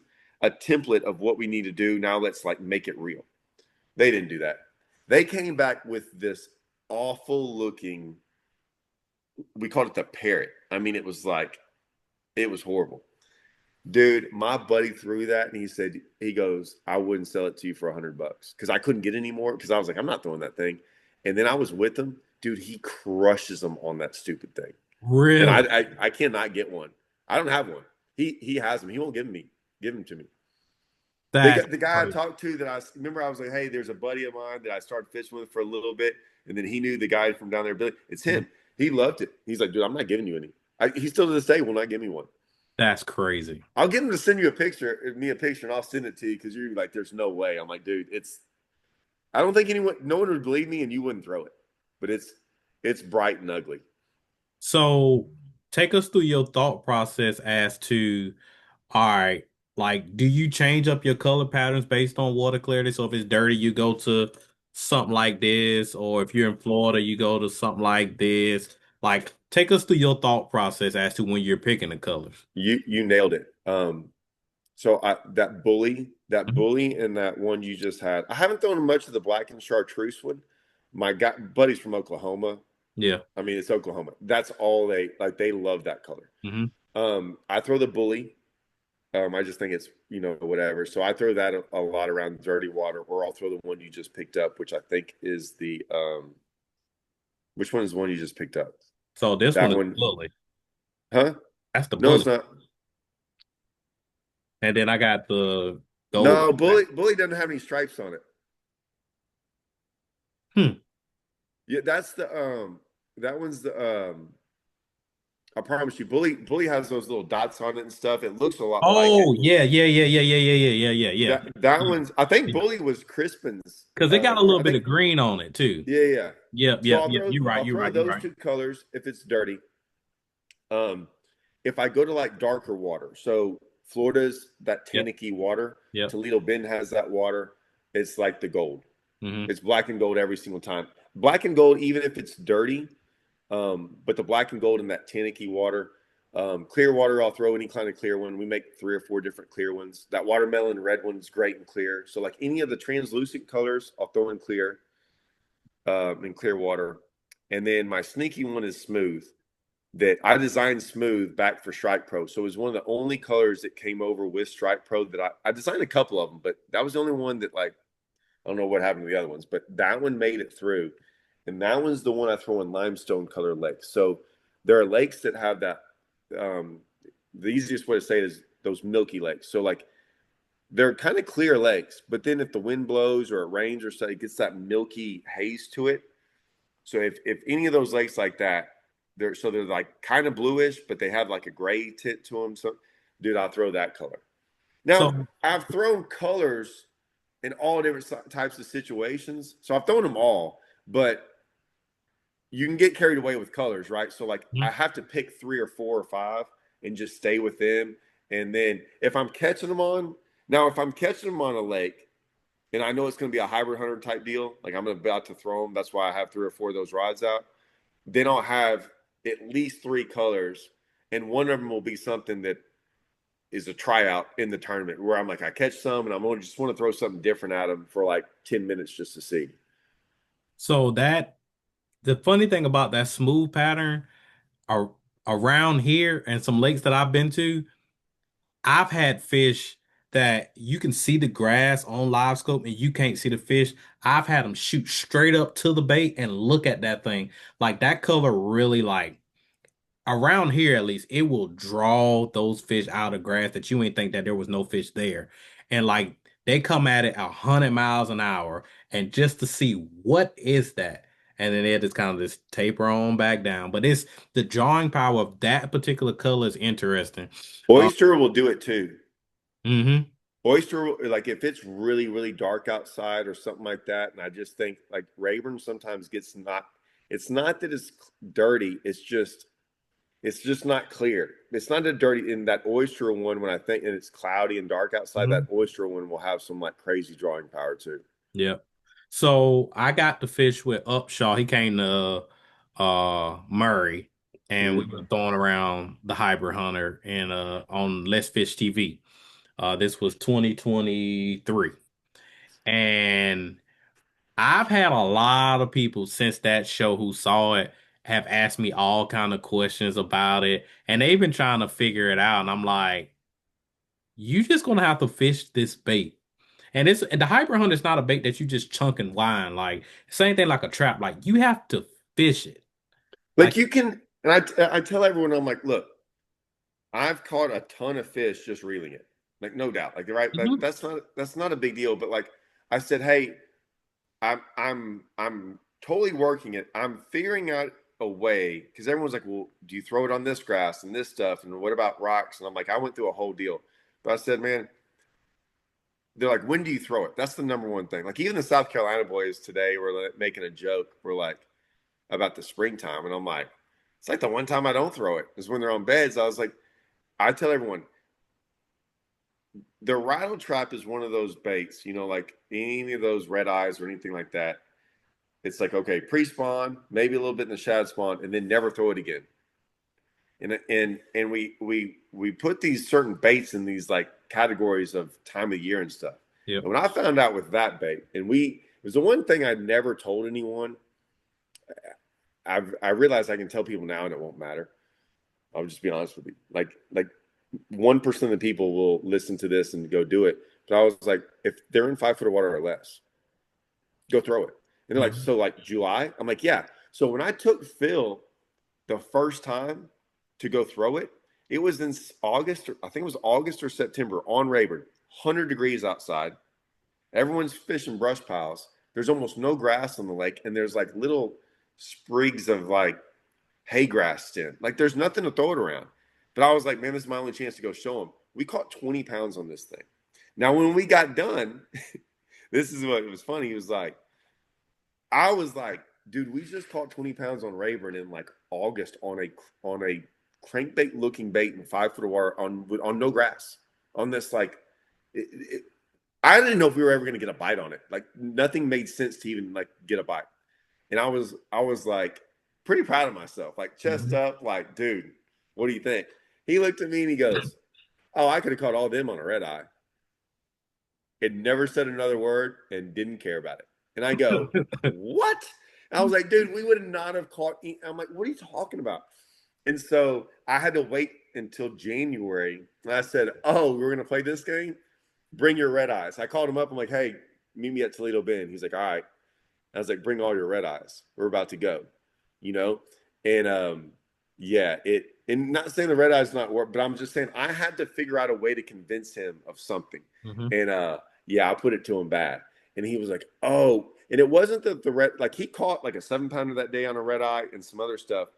a template of what we need to do. Now let's like make it real. They didn't do that. They came back with this awful looking. We called it the parrot. I mean, it was horrible. Dude, my buddy threw that and he goes, I wouldn't sell it to you for $100 because I couldn't get any more because I was like, I'm not throwing that thing. And then I was with him, dude. He crushes them on that stupid thing, and Really? I cannot get one. I don't have one. He has them. He won't give them to me. That's The guy I crazy. talked to that I remember I was like, hey, there's a buddy of mine that I started fishing with for a little bit, and then he knew the guy from down there. Billy, it's Mhm. him. He loved it. He's like, dude, I'm not giving you any. He still to this day will not give me one. That's crazy. I'll get him to send you a picture, and I'll send it to you because you're like, "There's no way." I'm like, "Dude, it's." I don't think no one would believe me, and you wouldn't throw it, but it's bright and ugly. So take us through your thought process as to, all right, like, do you change up your color patterns based on water clarity? So if it's dirty, you go to something like this, or if you're in Florida, you go to something like this. Like, take us through your thought process as to when you're picking the colors. You nailed it. So that Mhm. bully, and that one you just had. I haven't thrown much of the black and chartreuse one. My guy, buddies from Oklahoma. Yeah. I mean, it's Oklahoma. That's all they like. They love that color. Hmm. I throw the bully. I just think it's whatever. So I throw that a lot around dirty water, or I'll throw the one you just picked up, which I think is the which one is the one you just picked up? So this one That is one, bully. huh? That's the No, it's bully. not. And then I got the gold. No, bully doesn't have any stripes on it. Hmm. Yeah, that's the that one's the I promise you, bully has those little dots on it and stuff. It looks a lot like it. Oh, yeah, yeah, yeah, yeah, yeah, yeah, yeah, yeah, yeah, yeah. That Yeah. one's I think Yeah. bully was Crispin's. Because it got a little I bit think of green on it too. yeah, yeah. Yep, So yep, yep. You're right, I'll you're throw right, you're those right. two colors if it's dirty. Um, if I go to like darker water, so Florida's that Yep, tannicky water, yep. Toledo Bend has that water. It's like the gold. Hmm. It's black and gold every single time. Black and gold, even if it's dirty, but the black and gold in that tannicky water. Clear water, I'll throw any kind of clear one. We make 3 or 4 different clear ones. That watermelon red one is great and clear. So like any of the translucent colors, I'll throw in clear water. And then my sneaky one is smooth that I designed smooth back for Strike Pro. So it was one of the only colors that came over with Strike Pro that I designed a couple of them, but that was the only one that like I don't know what happened to the other ones, but that one made it through. And that one's the one I throw in limestone color lakes. So there are lakes that have that. Um, the easiest way to say it is those milky lakes. So like they're kind of clear lakes, but then if the wind blows or it rains or so, it gets that milky haze to it. So if any of those lakes like that, they're like kind of bluish, but they have like a gray tint to them. So, dude, I'll throw that color. Now So, I've thrown colors in all different types of situations. So I've thrown them all, but you can get carried away with colors, right? So like I mhm. have to pick 3 or 4 or 5 and just stay with them. And then if I'm catching them on a lake, and I know it's going to be a hybrid hunter type deal. Like I'm about to throw them. That's why I have 3 or 4 of those rods out. Then I'll have at least 3 colors, and one of them will be something that is a tryout in the tournament where I'm like, I catch some, and I'm going to just want to throw something different at them for like 10 minutes just to see. So that the funny thing about that smooth pattern are around here and some lakes that I've been to, I've had fish that you can see the grass on live scope and you can't see the fish. I've had them shoot straight up to the bait and look at that thing. Like that color really like around here at least, it will draw those fish out of grass that you ain't think that there was no fish there. And like they come at it 100 miles an hour and just to see what is that. And then it just kind of just taper on back down. But it's the drawing power of that particular color is interesting. Uh, Oyster will do it too. hmm Oyster, like if it's really, really dark outside or something like that, and I just think like Rayburn sometimes gets not. It's not that it's dirty. It's just not clear. It's not a dirty in that oyster one when I think and it's cloudy and dark outside. That hmm oyster one will have some like crazy drawing power too. Yep. So I got to fish with Upshaw. He came to Murray and we Mm-hmm. were throwing around the hybrid hunter and on Let's Fish TV. This was 2023. And I've had a lot of people since that show who saw it have asked me all kind of questions about it. And they've been trying to figure it out. And I'm like, you just gonna have to fish this bait. And the hybrid hunt is not a bait that you just chunk and wind. Like same thing like a trap. Like you have to fish it. Like Like you can, and I tell everyone, I'm like, look, I've caught a ton of fish just reeling it, like no doubt, like right, mhm, that's not a big deal. But like I said, hey, I'm totally working it. I'm figuring out a way because everyone's like, well, do you throw it on this grass and this stuff, and what about rocks? And I'm like, I went through a whole deal, but I said, man, they're like, when do you throw it? That's the number one thing. Like even the South Carolina boys today were like, making a joke. We're like about the springtime, and I'm like, it's like the one time I don't throw it is when they're on beds. I was like, I tell everyone the rattle trap is one of those baits, like any of those red eyes or anything like that. It's like okay, pre-spawn, maybe a little bit in the shad spawn, and then never throw it again. And we put these certain baits in these like categories of time of year and stuff. yep. And when I found out with that bait, and it was the one thing I never told anyone. I realized I can tell people now, and it won't matter. I'll just be honest with you. Like 1% of the people will listen to this and go do it. But I was like, if they're in 5 foot of water or less, go throw it. And they're like, Mhm. so like July? I'm like, yeah. So when I took Phil the first time to go throw it, it was in August, or I think it was August or September on Rayburn, 100 degrees outside. Everyone's fishing brush piles. There's almost no grass on the lake, and there's like little sprigs of like hay grass stem. Like there's nothing to throw it around. But I was like, man, this is my only chance to go show them. We caught 20 pounds on this thing. Now, when we got done, this is what it was funny. He was like, I was like, dude, we just caught 20 pounds on Rayburn in like August on a crankbait looking bait in 5 foot of water on no grass on this like it, I didn't know if we were ever going to get a bite on it. Like nothing made sense to even like get a bite. And I was like pretty proud of myself, like chest Mhm. up, like, dude, what do you think? He looked at me and he goes, oh, I could have caught all them on a red eye. It never said another word and didn't care about it. And I go, what? And I was like, dude, we would not have caught. I'm like, what are you talking about? And so I had to wait until January. And I said, oh, we're going to play this game? Bring your red eyes. I called him up. I'm like, hey, meet me at Toledo Bend. He's like, all right. I was like, bring all your red eyes. We're about to go, you know? And yeah, and not saying the red eyes not work, but I'm just saying I had to figure out a way to convince him of something. Mhm. And yeah, I put it to him bad. And he was like, oh, and it wasn't the red, like he caught like a 7 pounder that day on a red eye and some other stuff.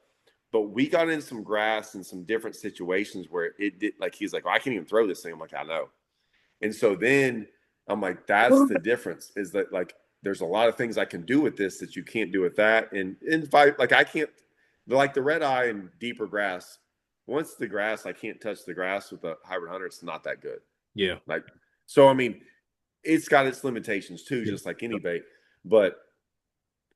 But we got in some grass and some different situations where it did like he's like, oh, I can't even throw this thing. I'm like, I know. And so then I'm like, that's the difference is that like there's a lot of things I can do with this that you can't do with that. And if I like I can't like the red eye and deeper grass, once the grass, I can't touch the grass with a hybrid hunter, it's not that good. Yeah. Like so I mean, it's got its limitations too, Yeah. just like any bait. But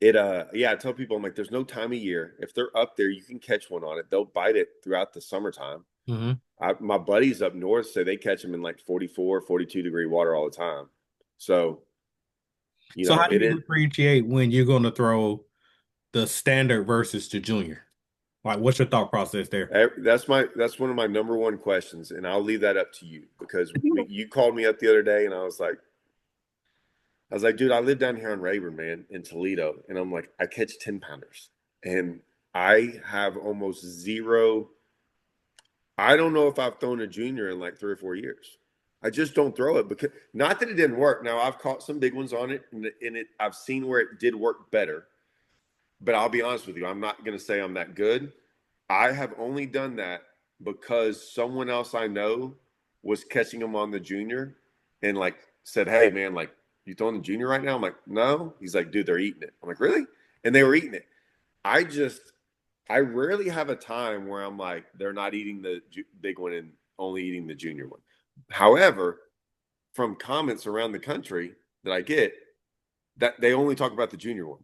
it yeah, I tell people, I'm like, there's no time of year. If they're up there, you can catch one on it. They'll bite it throughout the summertime. Hmm. My buddies up north say they catch them in like 44, 42-degree water all the time. So, So how do it you is differentiate when you're going to throw the standard versus the junior? Like, what's your thought process there? that's one of my number one questions, and I'll leave that up to you because you called me up the other day, and I was like, dude, I live down here on Rayburn, man, in Toledo, and I'm like, I catch 10 pounders, and I have almost zero. I don't know if I've thrown a junior in like 3 or 4 years. I just don't throw it because not that it didn't work. Now I've caught some big ones on it, and I've seen where it did work better. But I'll be honest with you, I'm not going to say I'm that good. I have only done that because someone else I know was catching them on the junior and like said, "Hey man, like you throwing the junior right now?" I'm like, "No." He's like, "Dude, they're eating it." I'm like, "Really?" And they were eating it. I just I rarely have a time where I'm like they're not eating the big one and only eating the junior one. However, from comments around the country that I get, that they only talk about the junior one.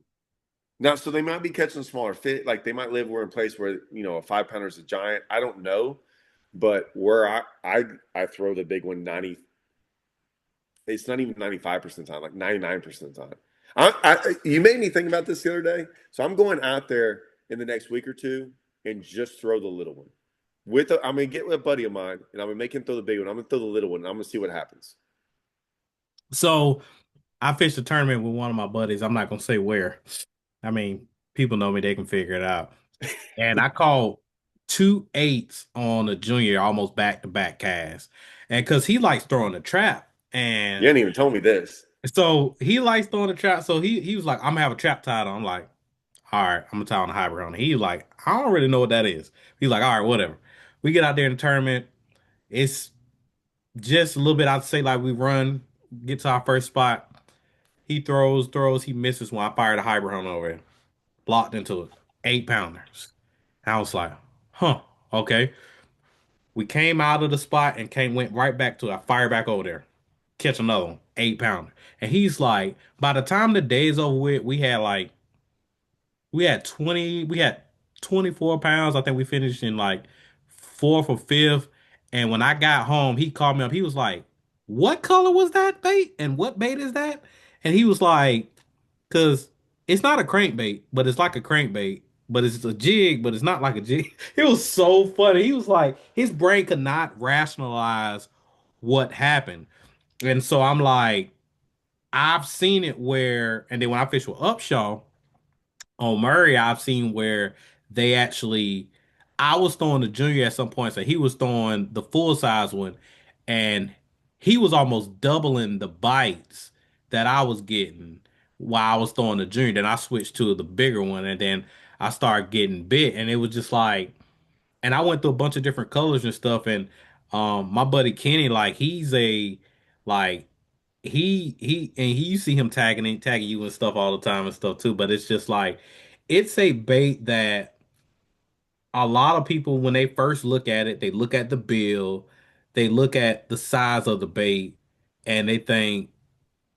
Now, so they might be catching smaller fish. Like they might live where in a place where a 5 pounder is a giant. I don't know, but where I throw the big one 90. It's not even 95% of the time, like 99% of the time. You made me think about this the other day. So I'm going out there in the next week or two and just throw the little one. I'm gonna get with a buddy of mine and I'm gonna make him throw the big one. I'm gonna throw the little one and I'm gonna see what happens. So I fished a tournament with one of my buddies. I'm not gonna say where. I mean, people know me; they can figure it out. And I caught 2 8s on a junior, almost back to back cast. And because he likes throwing the trap, You and hadn't even told me this. so he likes throwing the trap. So he was like, "I'm gonna have a trap tied on." I'm like, "All right, I'm gonna tie on the hybrid on." He like, "I don't really know what that is." He's like, "All right, whatever." We get out there in the tournament. It's just a little bit. I'd say like we run, get to our first spot. He throws, he misses when I fire the hybrid on over it. Blocked into it. 8 pounders. And I was like, huh, okay. We came out of the spot and went right back to it. I fired back over there. Catch another one, 8 pounder. And he's like, by the time the day's over with, we had 24 pounds. I think we finished in like fourth or fifth. And when I got home, he called me up. He was like, "What color was that bait? And what bait is that?" And he was like, "Cause it's not a crankbait, but it's like a crankbait, but it's a jig, but it's not like a jig." It was so funny. He was like, his brain could not rationalize what happened. And so I'm like, I've seen it where, and then when I fished with Upshaw, on Murray, I've seen where they actually, I was throwing the junior at some point, so he was throwing the full size one, and he was almost doubling the bites that I was getting while I was throwing the junior. Then I switched to the bigger one, and then I started getting bit, and it was just like, and I went through a bunch of different colors and stuff, and my buddy Kenny, like like you see him tagging you and stuff all the time and stuff too, but it's just like it's a bait that a lot of people when they first look at it, they look at the bill, they look at the size of the bait, and they think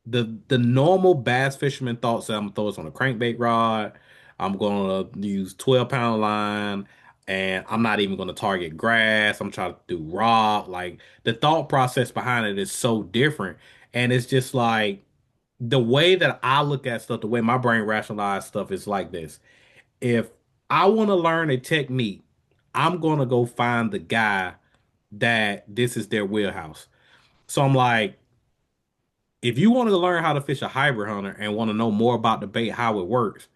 the normal bass fisherman thoughts that I'm gonna throw this on a crankbait rod, I'm gonna use 12 pound line, and I'm not even gonna target grass. I'm trying to do rock. Like the thought process behind it is so different. And it's just like the way that I look at stuff, the way my brain rationalizes stuff is like this. If I want to learn a technique, I'm gonna go find the guy that this is their wheelhouse. So I'm like, if you want to learn how to fish a hybrid hunter and want to know more about the bait, how it works,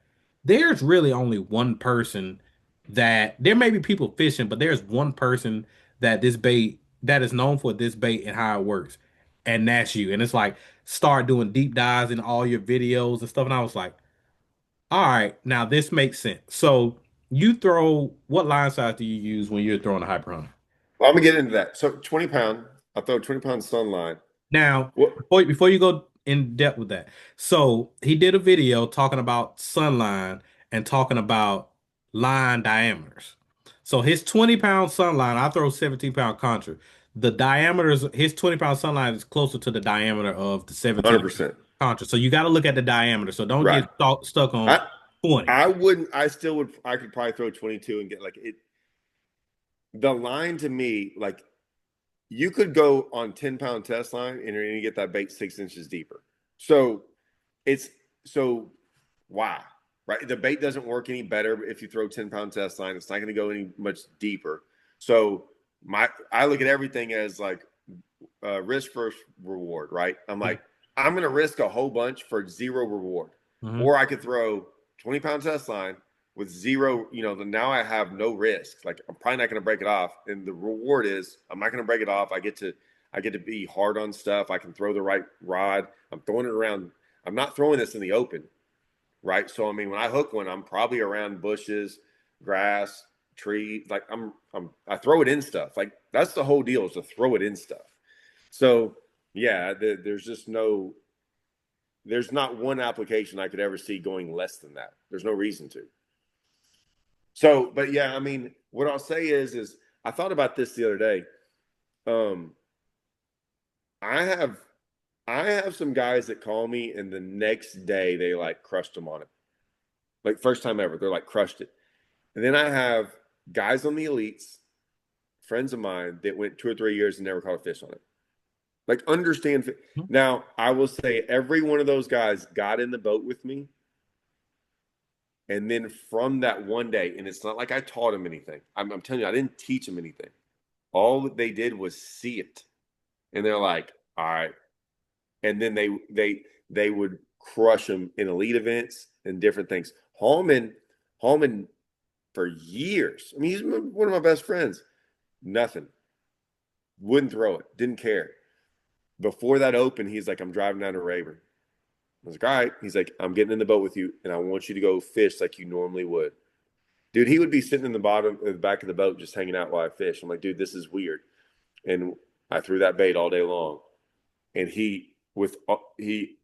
there's really only one person that there may be people fishing, but there's one person that this bait that is known for this bait and how it works. And that's you. And it's like start doing deep dives in all your videos and stuff. And I was like, all right, now this makes sense. So you throw what line size do you use when you're throwing a hybrid hunter? Well, I'm gonna get into that. So 20 pound, I throw 20 pound sunline. Now, What before you go in depth with that, so he did a video talking about sunline and talking about line diameters. So his 20 pound sunline, I throw 17 pound contra. the diameters, his 20-pound sunline is closer to the diameter of the 17 100%. contra. So you got to look at the diameter. So don't Right. get stuck on I 20. I wouldn't. I still would. I could probably throw 22 and get like it. The line to me, like you could go on 10-pound test line and you're going to get that bait 6 inches deeper. So it's so why? Right? The bait doesn't work any better if you throw 10-pound test line. It's not going to go any much deeper. So I look at everything as like risk first reward, right? I'm like, I'm going to risk a whole bunch for zero reward. Mm-hmm. Or I could throw 20-pound test line with zero, now I have no risk. Like I'm probably not going to break it off. And the reward is I'm not going to break it off. I get to be hard on stuff. I can throw the right rod. I'm throwing it around. I'm not throwing this in the open, right? So I mean, when I hook one, I'm probably around bushes, grass, tree. Like I throw it in stuff. Like that's the whole deal is to throw it in stuff. So yeah, there's not one application I could ever see going less than that. There's no reason to. So, but yeah, I mean, what I'll say is I thought about this the other day. Um, I have I have some guys that call me and the next day they like crushed them on it. Like first time ever, they're like crushed it. And then I have guys on the elites, friends of mine that went 2 or 3 years and never caught a fish on it. Like understand. Now, I will say every one of those guys got in the boat with me. And then from that one day, and it's not like I taught them anything. I'm telling you, I didn't teach them anything. All they did was see it. And they're like, all right. And then they would crush them in elite events and different things. Hallman for years. I mean, he's one of my best friends. Nothing. Wouldn't throw it. Didn't care. Before that open, he's like, I'm driving down to Rayburn. I was like, all right. He's like, I'm getting in the boat with you, and I want you to go fish like you normally would. Dude, he would be sitting in the back of the boat just hanging out while I fish. I'm like, dude, this is weird. And I threw that bait all day long. And he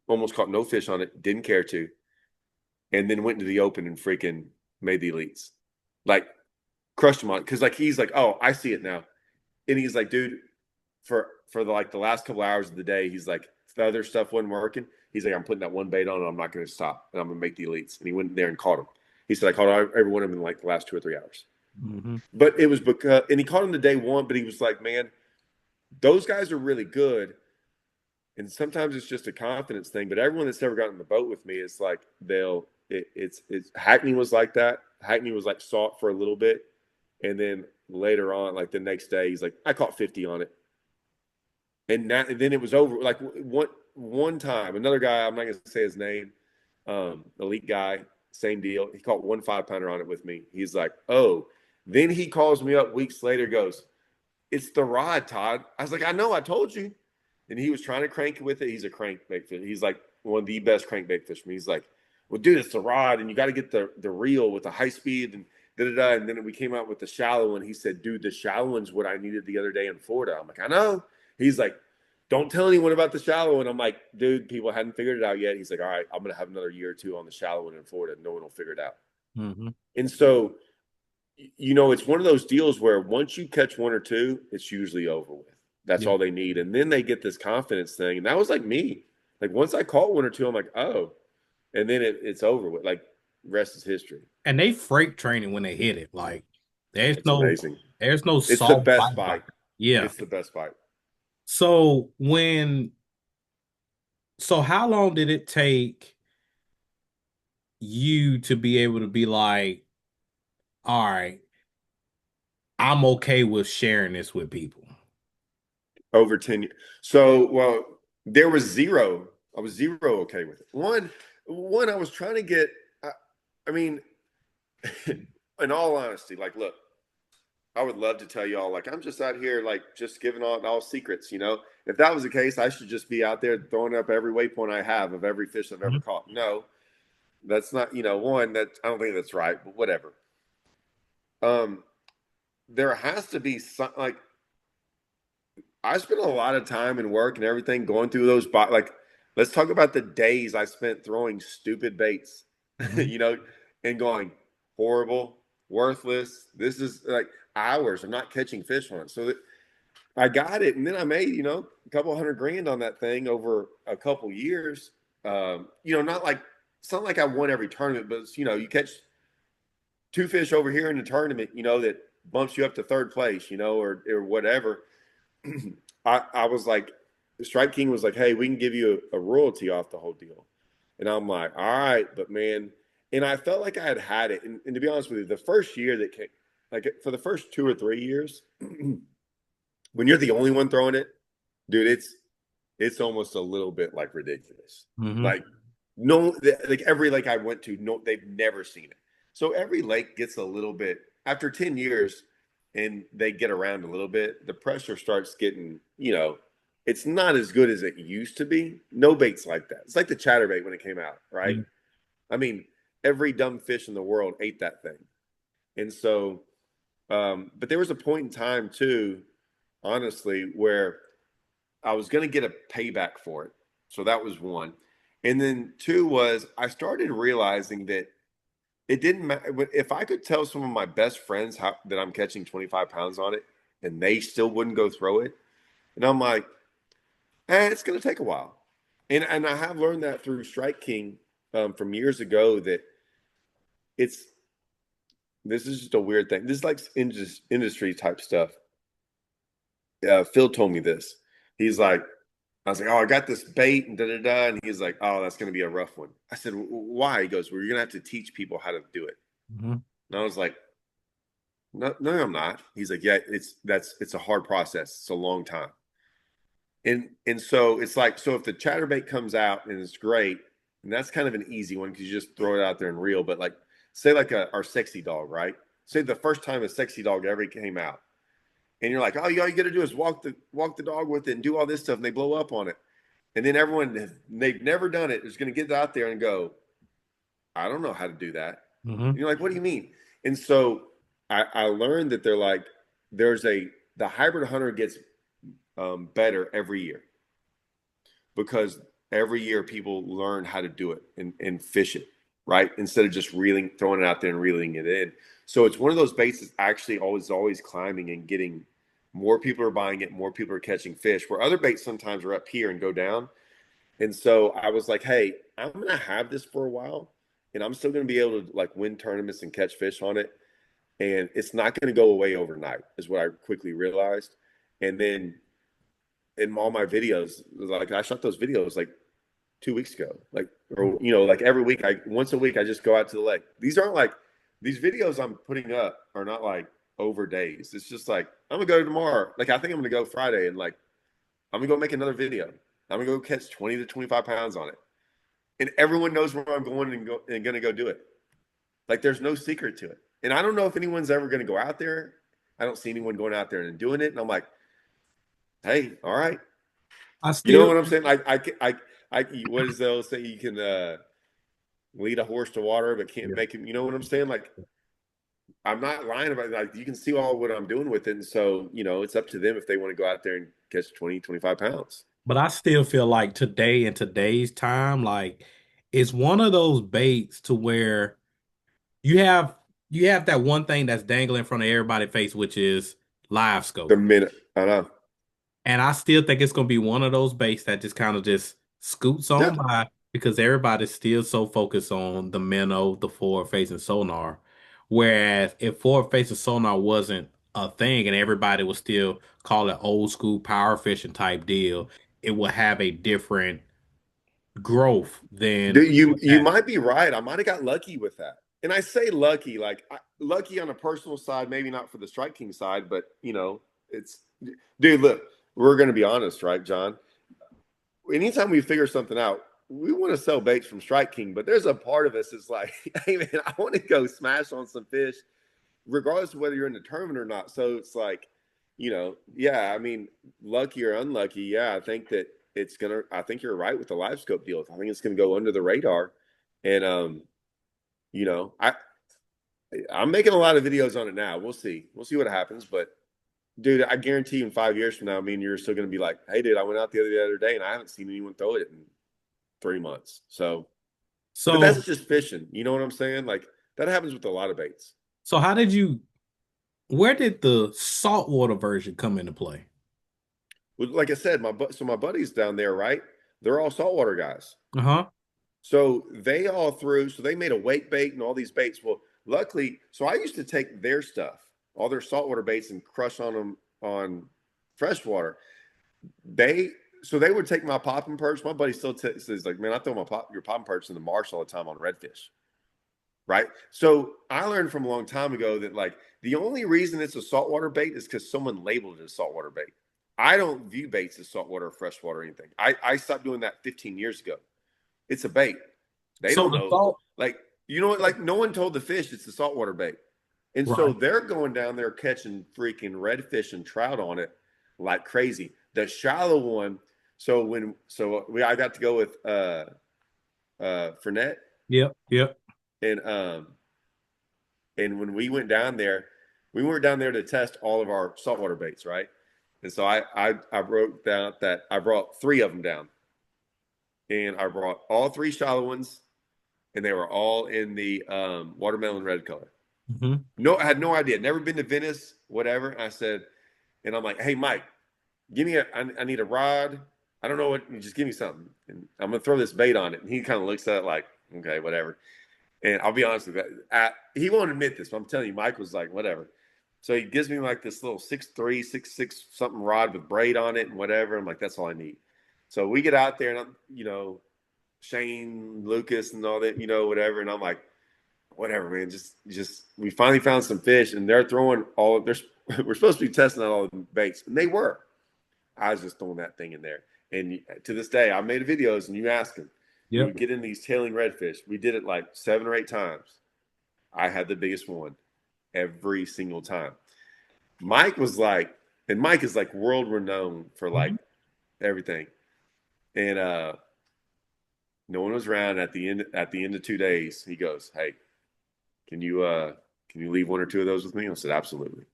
almost caught no fish on it, didn't care to, and then went into the open and freaking made the elites. Like crushed him on it. Cause like he's like, oh, I see it now. And he's like, dude, for the last couple hours of the day, he's like, the other stuff wasn't working. He's like, I'm putting that one bait on and I'm not going to stop. And I'm going to make the elites. And he went there and caught him. He said, I caught every one of them in like the last 2 or 3 hours. Mm-hmm. But it was because, and he caught him the day one, but he was like, man, those guys are really good. And sometimes it's just a confidence thing. But everyone that's ever gotten in the boat with me is like, it's Hackney was like that. Hackney was like saw it for a little bit. And then later on, like the next day, he's like, I caught 50 on it. And then it was over. Like one time, another guy, I'm not going to say his name, elite guy, same deal. He caught 1 5-pounder on it with me. He's like, oh. Then he calls me up weeks later, goes, it's the rod, Todd. I was like, I know, I told you. And he was trying to crank with it. He's a crankbait fish. He's like one of the best crankbait fishermen. He's like, well, dude, it's the rod, and you got to get the reel with the high speed and da-da-da. And then we came out with the shallow one. He said, dude, the shallow one's what I needed the other day in Florida. I'm like, I know. He's like, don't tell anyone about the shallow one. I'm like, dude, people hadn't figured it out yet. He's like, all right, I'm going to have another year or two on the shallow one in Florida. No one will figure it out. Mm-hmm. And so, it's one of those deals where once you catch one or two, it's usually over with. That's Yeah. all they need. And then they get this confidence thing. And that was like me. Like once I caught one or two, I'm like, oh. And then it's over with. Like rest is history. And they freight training when they hit it. Like there's It's no amazing. there's no It's the soft best bite. bite. Yeah. It's the best bite. So how long did it take you to be able to be like, all right, I'm okay with sharing this with people? Over 10 years. So, well, there was zero. I was zero okay with it. One, I was trying to get, I mean, in all honesty, like, look, I would love to tell y'all, like, I'm just out here, like, just giving all secrets, If that was the case, I should just be out there throwing up every waypoint I have of every fish I've ever Mhm. caught. No, that's not, one, that I don't think that's right, but whatever. There has to be some, like, I spent a lot of time and work and everything going through those, like, let's talk about the days I spent throwing stupid baits, Mhm. and going horrible, worthless. This is like hours of not catching fish on it. So I got it, and then I made a couple hundred grand on that thing over a couple years. Not like it's not like I won every tournament, but it's, you catch two fish over here in the tournament, that bumps you up to third place, or whatever. I was like, Strike King was like, hey, we can give you a royalty off the whole deal. And I'm like, all right, but man, and I felt like I had it. And to be honest with you, the first year that came, like for the first 2 or 3 years, when you're the only one throwing it, dude, it's almost a little bit like ridiculous. Hmm. Like no, like every lake I went to, no, they've never seen it. So every lake gets a little bit after 10 years, and they get around a little bit. The pressure starts getting, it's not as good as it used to be. No baits like that. It's like the chatterbait when it came out, right? Yeah. I mean, every dumb fish in the world ate that thing, and so, but there was a point in time too, honestly, where I was going to get a payback for it. So that was one. And then two was I started realizing that it didn't matter if I could tell some of my best friends that I'm catching 25 pounds on it and they still wouldn't go throw it. And I'm like, it's going to take a while. And I have learned that through Strike King from years ago that it's this is just a weird thing. This is like industry type stuff. Phil told me this. He's like, I was like, oh, I got this bait and da da da. And he's like, oh, that's going to be a rough one. I said, why? He goes, well, you're going to have to teach people how to do it. Hmm. And I was like, no, no, I'm not. He's like, yeah, it's a hard process. It's a long time. And so it's like, so if the chatterbait comes out and it's great, and that's kind of an easy one because you just throw it out there and reel. But like, say like our sexy dog, right? Say the first time a sexy dog ever came out, and you're like, oh, all you got to do is walk the dog with it and do all this stuff, and they blow up on it. And then everyone they've never done it is going to get out there and go, I don't know how to do that. And Hmm. you're like, what do you mean? And so I learned that they're like, the hybrid hunter gets better every year because every year people learn how to do it and fish it, right? Instead of just throwing it out there and reeling it in. So it's one of those baits that's actually always climbing and getting more people are buying it, more people are catching fish, where other baits sometimes are up here and go down. And so I was like, hey, I'm going to have this for a while and I'm still going to be able to like win tournaments and catch fish on it. And it's not going to go away overnight, is what I quickly realized. And then in all my videos, like I shot those videos like 2 weeks ago, like, or, like every week, once a week, I just go out to the lake. These aren't like, these videos I'm putting up are not like over days. It's just like, I'm going to go tomorrow. Like, I think I'm going to go Friday and like, I'm going to go make another video. I'm going to go catch 20 to 25 pounds on it. And everyone knows where I'm going and going to go do it. Like there's no secret to it. And I don't know if anyone's ever going to go out there. I don't see anyone going out there and doing it. And I'm like, hey, all right. I You know still, what I'm saying? What does they'll say? You can lead a horse to water, but can't yeah. make him. You know what I'm saying? Like I'm not lying about it. Like you can see all what I'm doing with it. And so, it's up to them if they want to go out there and catch 20, 25 pounds. But I still feel like today in today's time, like it's one of those baits to where you have you have that one thing that's dangling in front of everybody's face, which is live The scope. minute I know. And I still think it's gonna be one of those baits that just kind of just scoots Yeah. on by because everybody's still so focused on the minnow, the forward facing sonar. Whereas if forward facing sonar wasn't a thing and everybody was still call it old school power fishing type deal, it would have a different growth than Dude, you that. might be right. I might have got lucky with that. And I say lucky, like lucky on a personal side, maybe not for the Strike King side, but it's dude. Look, we're going to be honest, right, John? Anytime we figure something out, we want to sell baits from Strike King, but there's a part of us that's like, hey man, I want to go smash on some fish, regardless of whether you're in the tournament or not. So it's like, yeah, I mean, lucky or unlucky, yeah, I think that I think you're right with the live scope deal. I think it's gonna go under the radar. And you know, I I'm making a lot of videos on it now. We'll see. We'll see what happens. But dude, I guarantee in 5 years from now, me and you're still gonna be like, hey dude, I went out the other day and I haven't seen anyone throw it in 3 months. So but So that's just fishing. You know what I'm saying? Like that happens with a lot of baits. so how did you where did the saltwater version come into play? Well, like I said, my buddies down there, right? They're all saltwater guys. Uh-huh. So they all threw, so they made a wake bait and all these baits. Well, luckily, so I used to take their stuff, all their saltwater baits, and crush on them on freshwater. They so they would take my popping perch. My buddy still says like, man, I throw your popping perch in the marsh all the time on redfish. Right. So I learned from a long time ago that like the only reason it's a saltwater bait is because someone labeled it as saltwater bait. I don't view baits as saltwater or freshwater or anything. I stopped doing that 15 years ago. It's a bait. They So don't the know. salt. Like, you know what? Like, no one told the fish it's a saltwater bait. And so Right. they're going down there catching freaking redfish and trout on it like crazy. The shallow one. I got to go with Fernet Yep. Yep. and when we weren't down there to test all of our saltwater baits, right? And so I wrote down that I brought three of them down, and I brought all three shallow ones, and they were all in the watermelon red color. Hmm. No, I had no idea. Never been to Venice, whatever. And I said, and I'm like, hey, Mike, give me I need a rod. I don't know what, just give me something. And I'm going to throw this bait on it. And he kind of looks at it like, okay, whatever. And I'll be honest with you, he won't admit this, but I'm telling you, Mike was like, whatever. So he gives me like this little 6'3", 6'6" something rod with braid on it and whatever. I'm like, that's all I need. So we get out there and I'm, Shane, Lucas and all that, whatever. And I'm like, whatever, man. Just we finally found some fish, and they're throwing all of their. We're supposed to be testing out all the baits, and they were. I was just throwing that thing in there, and to this day, I made videos, and you ask them, we Yep. would get in these tailing redfish. We did it like 7 or 8 times. I had the biggest one every single time. Mike was like, and Mike is like world renowned for like Mhm. everything, and no one was around at the end of 2 days. He goes, "Hey, can you leave one or two of those with me?" I said, absolutely.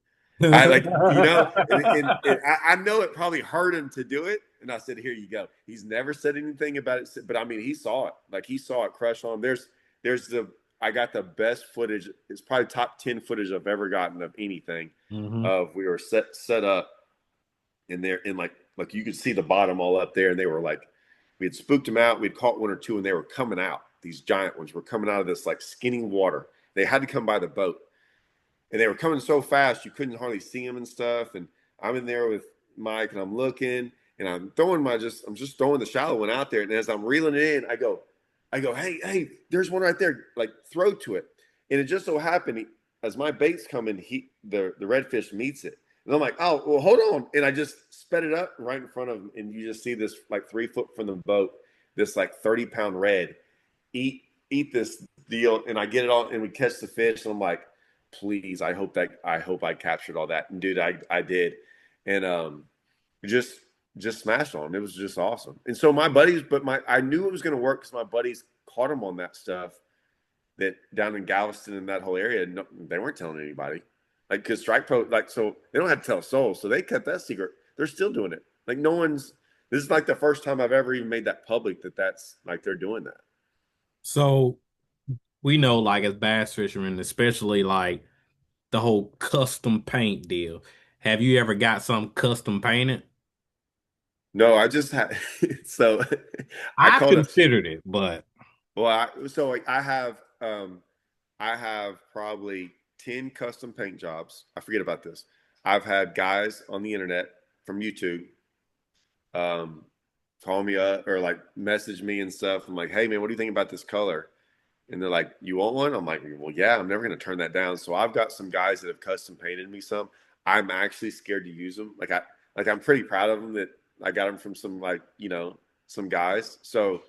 I like, I know it probably hurt him to do it. And I said, here you go. He's never said anything about it, but I mean, he saw it. Like he saw it crush on. I got the best footage. It's probably top 10 footage I've ever gotten of anything. Hmm. Of we were set up in there, and like you could see the bottom all up there, and they were like, we had spooked them out. We'd caught one or two, and they were coming out. These giant ones were coming out of this like skinny water. They had to come by the boat, and they were coming so fast you couldn't hardly see them and stuff. And I'm in there with Mike, and I'm looking, and I'm just throwing the shallow one out there. And as I'm reeling it in, I go, hey, there's one right there. Like throw to it. And it just so happened as my bait's coming, the redfish meets it. And I'm like, oh, well, hold on. And I just sped it up right in front of him. And you just see this like 3 foot from the boat, this like 30-pound red eat this deal. And I get it all, and we catch the fish. And I'm like, please, I hope I captured all that. And dude, I did. And just just smashed on him. It was just awesome. And so my buddies, I knew it was going to work because my buddies caught him on that stuff that down in Galveston and that whole area. No, they weren't telling anybody. Like, because Strike Pro, like, so they don't have to tell a soul. So they kept that secret. They're still doing it. Like, no one's, this is like the first time I've ever even made that public that's like they're doing that. So we know, like as bass fishermen, especially like the whole custom paint deal. Have you ever got some custom painted? No, I just had, so I I've called up, considered it, but well, I have probably 10 custom paint jobs. I forget about this. I've had guys on the internet from YouTube um, call me up or like message me and stuff. I'm like, hey man, what do you think about this color? And they're like, you want one? I'm like, well, yeah, I'm never going to turn that down. So I've got some guys that have custom painted me some. I'm actually scared to use them. I'm pretty proud of them that I got them from some some guys. So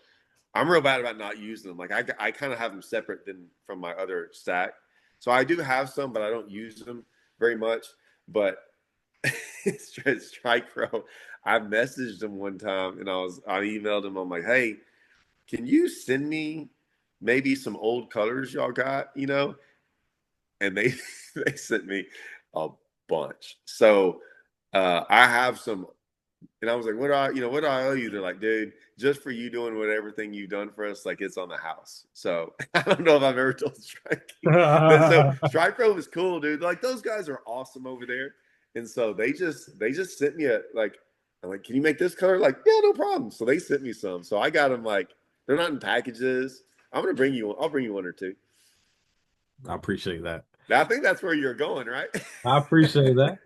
I'm real bad about not using them. Like I kind of have them separate than from my other stack. So I do have some, but I don't use them very much. But Strike Pro, I messaged him one time and I emailed him. I'm like, hey, can you send me maybe some old colors y'all got? And they they sent me a bunch. So I have some, and I was like, what do I owe you? They're like, dude, just for you doing everything you've done for us, like it's on the house. So I don't know if I've ever told Strike that. So Strike Pro was cool, dude. Like those guys are awesome over there. And so they just sent me a like I'm like, can you make this color? Like, yeah, no problem. So they sent me some. So I got them like they're not in packages. I'm gonna bring you one. I'll bring you one or two. I appreciate that. Now, I think that's where you're going, right? I appreciate that.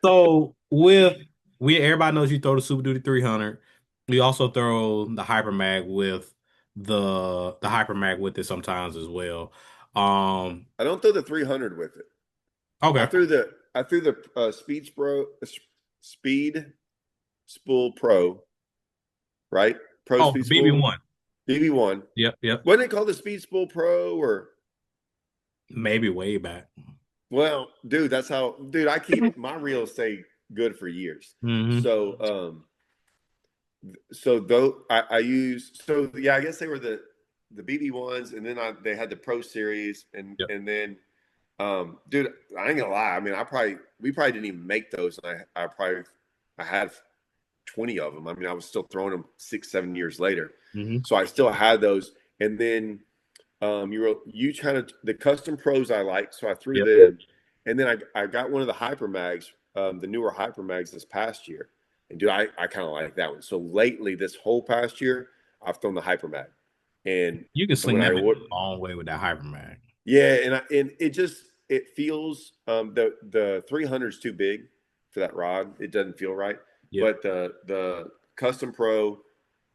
So with we everybody knows you throw the Super Duty 300. We also throw the Hyper Mag with the Hyper Mag with it sometimes as well. I don't throw the 300 with it. Okay. I threw the Speed Spool Pro, right? Pro Oh, Speed the BB Spool one. BB1. Yep, yep. Wasn't it called the Speed Spool Pro or? Maybe way back. Well, dude, that's how. Dude, I keep my reels stay good for years. Hmm. So though I use so yeah, I guess they were the BB ones, and then they had the Pro Series, Yep. and then dude, I ain't gonna lie. I mean, we probably didn't even make those, and I had 20 of them. I mean, I was still throwing them 6 7 years later, Hmm. so I still had those. And then you kind of the custom pros I like, so I threw Yep. them, and then I got one of the hyper mags, the newer hyper mags this past year, and dude, I kind of like that one. So lately, this whole past year, I've thrown the hyper mag, and You can and sling when that I bitch ordered, a long way with that Hyper Mag. yeah, and it just it feels the 300 is too big for that rod. It doesn't feel right, Yep. but the custom pro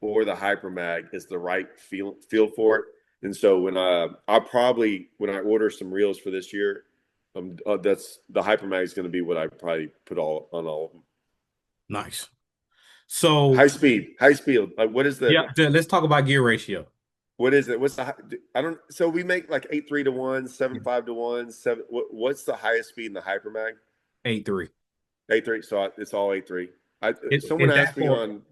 or the hyper mag is the right feel for it. And so I'll probably when I order some reels for this year, that's the hyper mag is going to be what I probably put all on all of them. Nice. So High speed. Like yeah, let's talk about gear ratio. what is it? What's the I don't. So we make like 8.3 to 1, 7.5 to 1, 7. What's the highest speed in the hyper mag? 8.3. 8.3. So it's all 8.3. Someone Is that asked me for on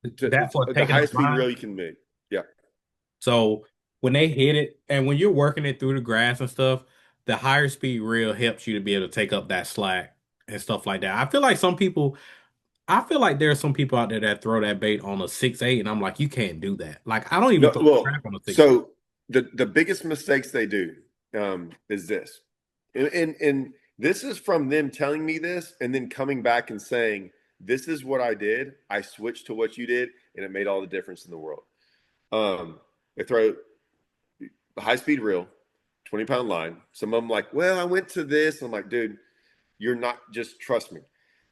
that for the taking a highest speed line? reel you can make. Yeah. So when they hit it, and when you're working it through the grass and stuff, the higher speed reel helps you to be able to take up that slack and stuff like that. I feel like there are some people out there that throw that bait on a 6.8, and I'm like, you can't do that. Like, I don't even No, throw well, crap on a 6.8. so the biggest mistakes they do is this, and this is from them telling me this and then coming back and saying, "This is what I did. I switched to what you did, and it made all the difference in the world." They throw the high speed reel, 20-pound line. Some of them like, "Well, I went to this." I'm like, "Dude, you're not. Just trust me."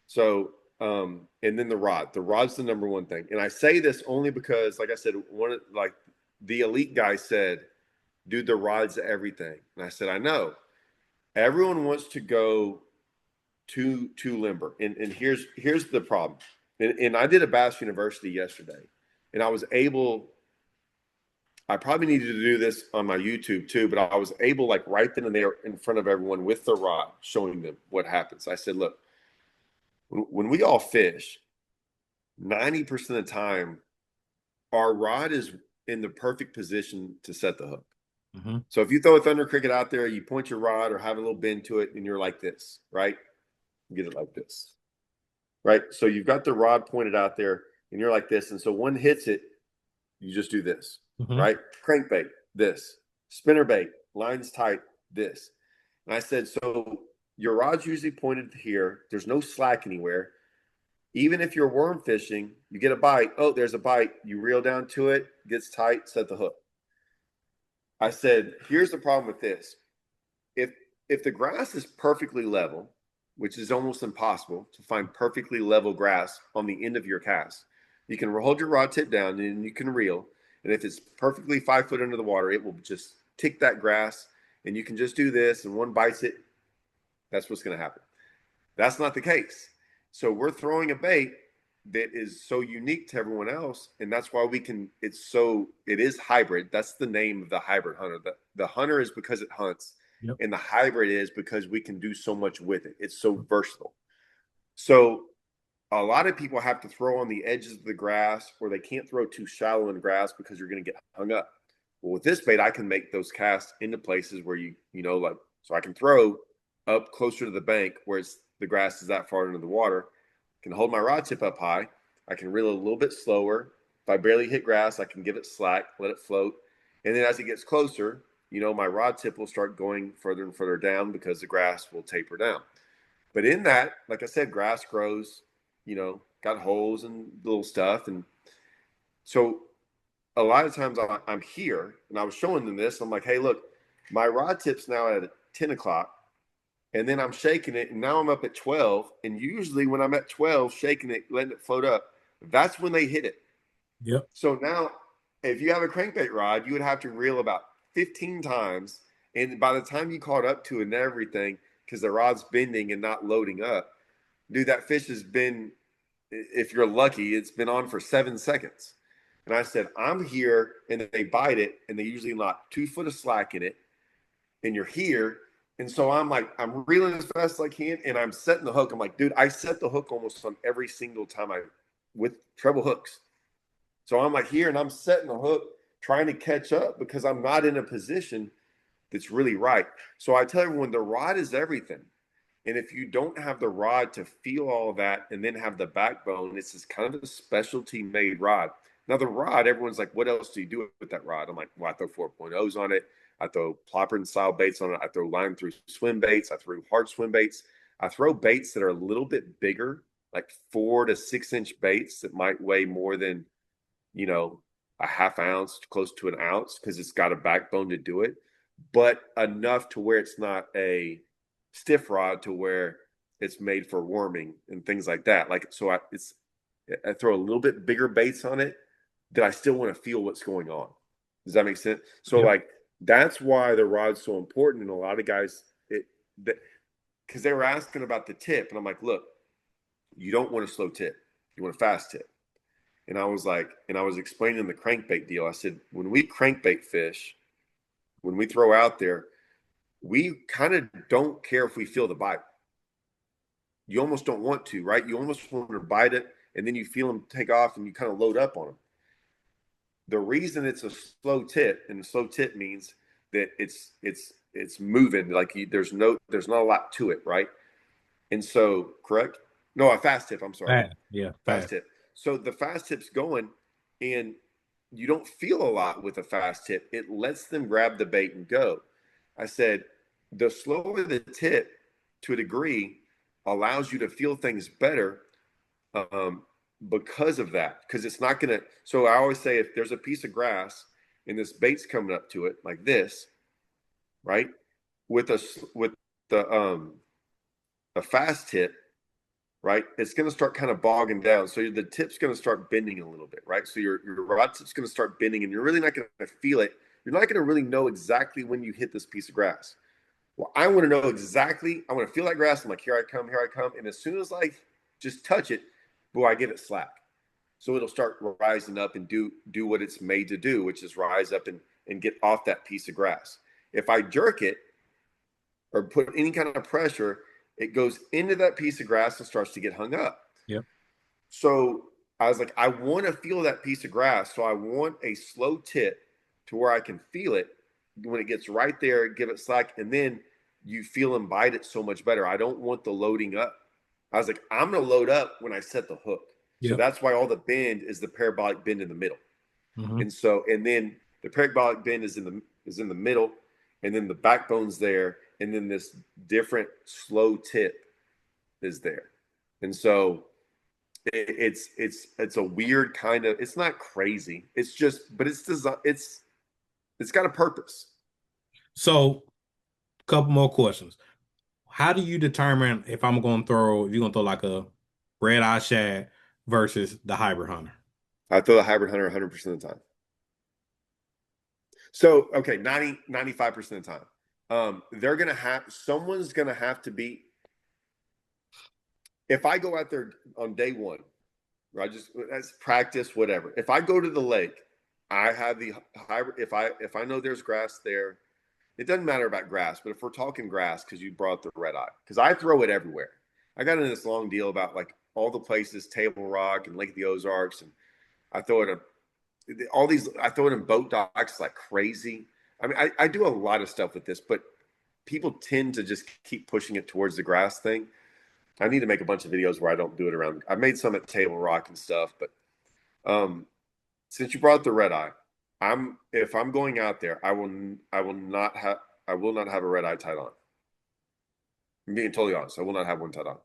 So, and then the rod. The rod's the number one thing. And I say this only because, like I said, like the elite guy said, dude, the rod's everything. And I said, I know. Everyone wants to go too limber. And here's the problem. And I did a Bass University yesterday, and I probably needed to do this on my YouTube too, but I was able, like right then and there in front of everyone with the rod, showing them what happens. I said, look, when we all fish, 90% of the time, our rod is in the perfect position to set the hook. Hmm. So if you throw a Thunder Cricket out there, you point your rod or have a little bend to it, and you're like this, right? Get it like this, right? So you've got the rod pointed out there, and you're like this. And so one hits it, you just do this, Hmm. right? Crankbait, this. Spinnerbait, lines tight, this. And I said, so your rod's usually pointed here. There's no slack anywhere. Even if you're worm fishing, you get a bite. Oh, there's a bite. You reel down to it, gets tight, set the hook. I said, here's the problem with this. If if the grass is perfectly level, which is almost impossible to find perfectly level grass on the end of your cast, you can hold your rod tip down and you can reel. And if it's perfectly 5 foot under the water, it will just tick that grass, and you can just do this, and one bites it. That's what's going to happen. That's not the case. So we're throwing a bait that is so unique to everyone else, and that's why it is hybrid. That's the name of the hybrid hunter. The hunter is because it hunts, Yep. and the hybrid is because we can do so much with it. It's so versatile. So a lot of people have to throw on the edges of the grass, or they can't throw too shallow in grass because you're going to get hung up. Well, with this bait, I can make those casts into places where like, so I can throw up closer to the bank where the grass is that far into the water. I can hold my rod tip up high. I can reel a little bit slower. If I barely hit grass, I can give it slack, let it float. And then as it gets closer, my rod tip will start going further and further down because the grass will taper down. But in that, like I said, grass grows, got holes and little stuff. And so a lot of times I'm here and I was showing them this. I'm like, hey, look, my rod tip's now at 10 o'clock. And then I'm shaking it, and now I'm up at 12. And usually when I'm at 12, shaking it, letting it float up, that's when they hit it. Yep. So now, if you have a crankbait rod, you would have to reel about 15 times. And by the time you caught up to it and everything, because the rod's bending and not loading up, dude, that fish has been, if you're lucky, it's been on for 7 seconds. And I said, I'm here, and they bite it, and they usually knock 2 foot of slack in it, and you're here. And so I'm like, I'm reeling as fast as I can, and I'm setting the hook. I'm like, dude, I set the hook almost on every single time with treble hooks. So I'm like here and I'm setting the hook, trying to catch up because I'm not in a position that's really right. So I tell everyone the rod is everything. And if you don't have the rod to feel all of that and then have the backbone, it's this kind of a specialty made rod. Now, the rod, everyone's like, what else do you do with that rod? I'm like, well, I throw 4.0s on it. I throw plopper and style baits on it. I throw line through swim baits. I throw hard swim baits. I throw baits that are a little bit bigger, like 4 to 6 inch baits that might weigh more than, a half ounce, close to an ounce, because it's got a backbone to do it, but enough to where it's not a stiff rod to where it's made for worming and things like that. Like, so I throw a little bit bigger baits on it that I still want to feel what's going on. Does that make sense? So Yep. like, that's why the rod's so important. And a lot of guys, because they were asking about the tip, and I'm like, look, you don't want a slow tip. You want a fast tip. And I was explaining the crankbait deal. I said, when we crankbait fish, when we throw out there, we kind of don't care if we feel the bite. You almost don't want to, right? You almost want to bite it, and then you feel them take off, and you kind of load up on them. The reason it's a slow tip, and a slow tip means that it's moving, like there's not a lot to it, right? And so, correct? No, a fast tip. I'm sorry, Fast. Yeah. fast Fast. tip. So the fast tip's going, and you don't feel a lot with a fast tip. It lets them grab the bait and go. I said, the slower the tip to a degree allows you to feel things better, um, because of that. Because it's not going to. So I always say, if there's a piece of grass and this bait's coming up to it like this, right? With the a fast tip, right? It's going to start kind of bogging down. So the tip's going to start bending a little bit, right? So your rod tip's going to start bending, and you're really not going to feel it. You're not going to really know exactly when you hit this piece of grass. Well, I want to know exactly. I want to feel that grass. I'm like, here I come, here I come. And as soon as I just touch it, boy, I give it slack. So it'll start rising up and do what it's made to do, which is rise up and get off that piece of grass. If I jerk it or put any kind of pressure, it goes into that piece of grass and starts to get hung up. Yep. So I was like, I want to feel that piece of grass. So I want a slow tip to where I can feel it. When it gets right there, give it slack, and then you feel and bite it so much better. I don't want the loading up. I was like, I'm going to load up when I set the hook. So Yep. that's why all the bend is the parabolic bend in the middle. Mm-hmm. And then the parabolic bend is in the middle, and then the backbone's there, and then this different slow tip is there. And so it's a weird kind of, it's not crazy. It's just, but it's designed, it's got a purpose. So, couple more questions. How do you determine if you're gonna throw like a red eye shad versus the hybrid hunter? I throw the hybrid hunter 100% of the time. So, okay, 95% of the time. Someone's going to have to be, if I go out there on day one, right, just as practice, whatever. If I go to the lake, I have the hybrid. If I know there's grass there, it doesn't matter about grass, but if we're talking grass, because you brought the red eye, because I throw it everywhere. I got into this long deal about like all the places, Table Rock and Lake of the Ozarks, and I throw it all these. I throw it in boat docks like crazy. I mean, I do a lot of stuff with this, but people tend to just keep pushing it towards the grass thing. I need to make a bunch of videos where I don't do it around. I've made some at Table Rock and stuff, but um, since you brought the red eye, if I'm going out there, I will not have a red eye tied on. I'm being totally honest. I will not have one tied on.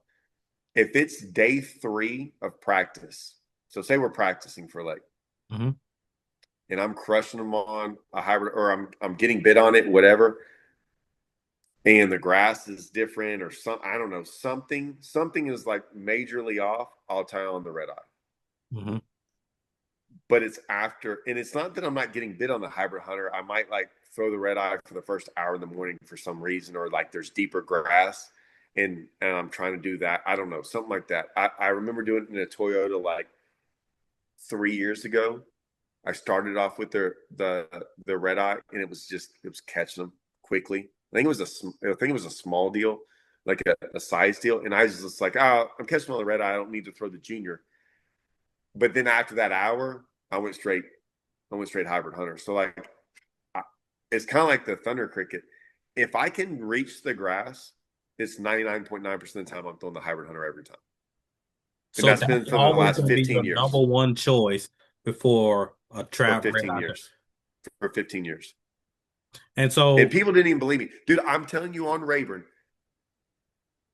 If it's day 3 of practice, so say we're practicing for like, Hmm. and I'm crushing them on a hybrid, or I'm getting bit on it, whatever, and the grass is different, or some, I don't know, something is like majorly off, I'll tie on the red eye. Hmm. But it's after, and it's not that I'm not getting bit on the hybrid hunter. I might like throw the red eye for the first hour in the morning for some reason, or like there's deeper grass, and I'm trying to do that. I don't know, something like that. I remember doing it in a Toyota like 3 years ago. I started off with the red eye, and it was catching them quickly. I think it was a small deal, like a size deal, and I was just like, oh, I'm catching on the red eye. I don't need to throw the junior. But then after that hour, I went straight hybrid hunter. So like, it's kind of like the thunder cricket. If I can reach the grass, it's 99.9% of the time I'm throwing the hybrid hunter every time, and So that's that's been for the always last going to be your 15 number years. one choice before a For trap red 15 eye. years. For 15 years. And And so, people didn't even believe me, dude. I'm telling you on Rayburn.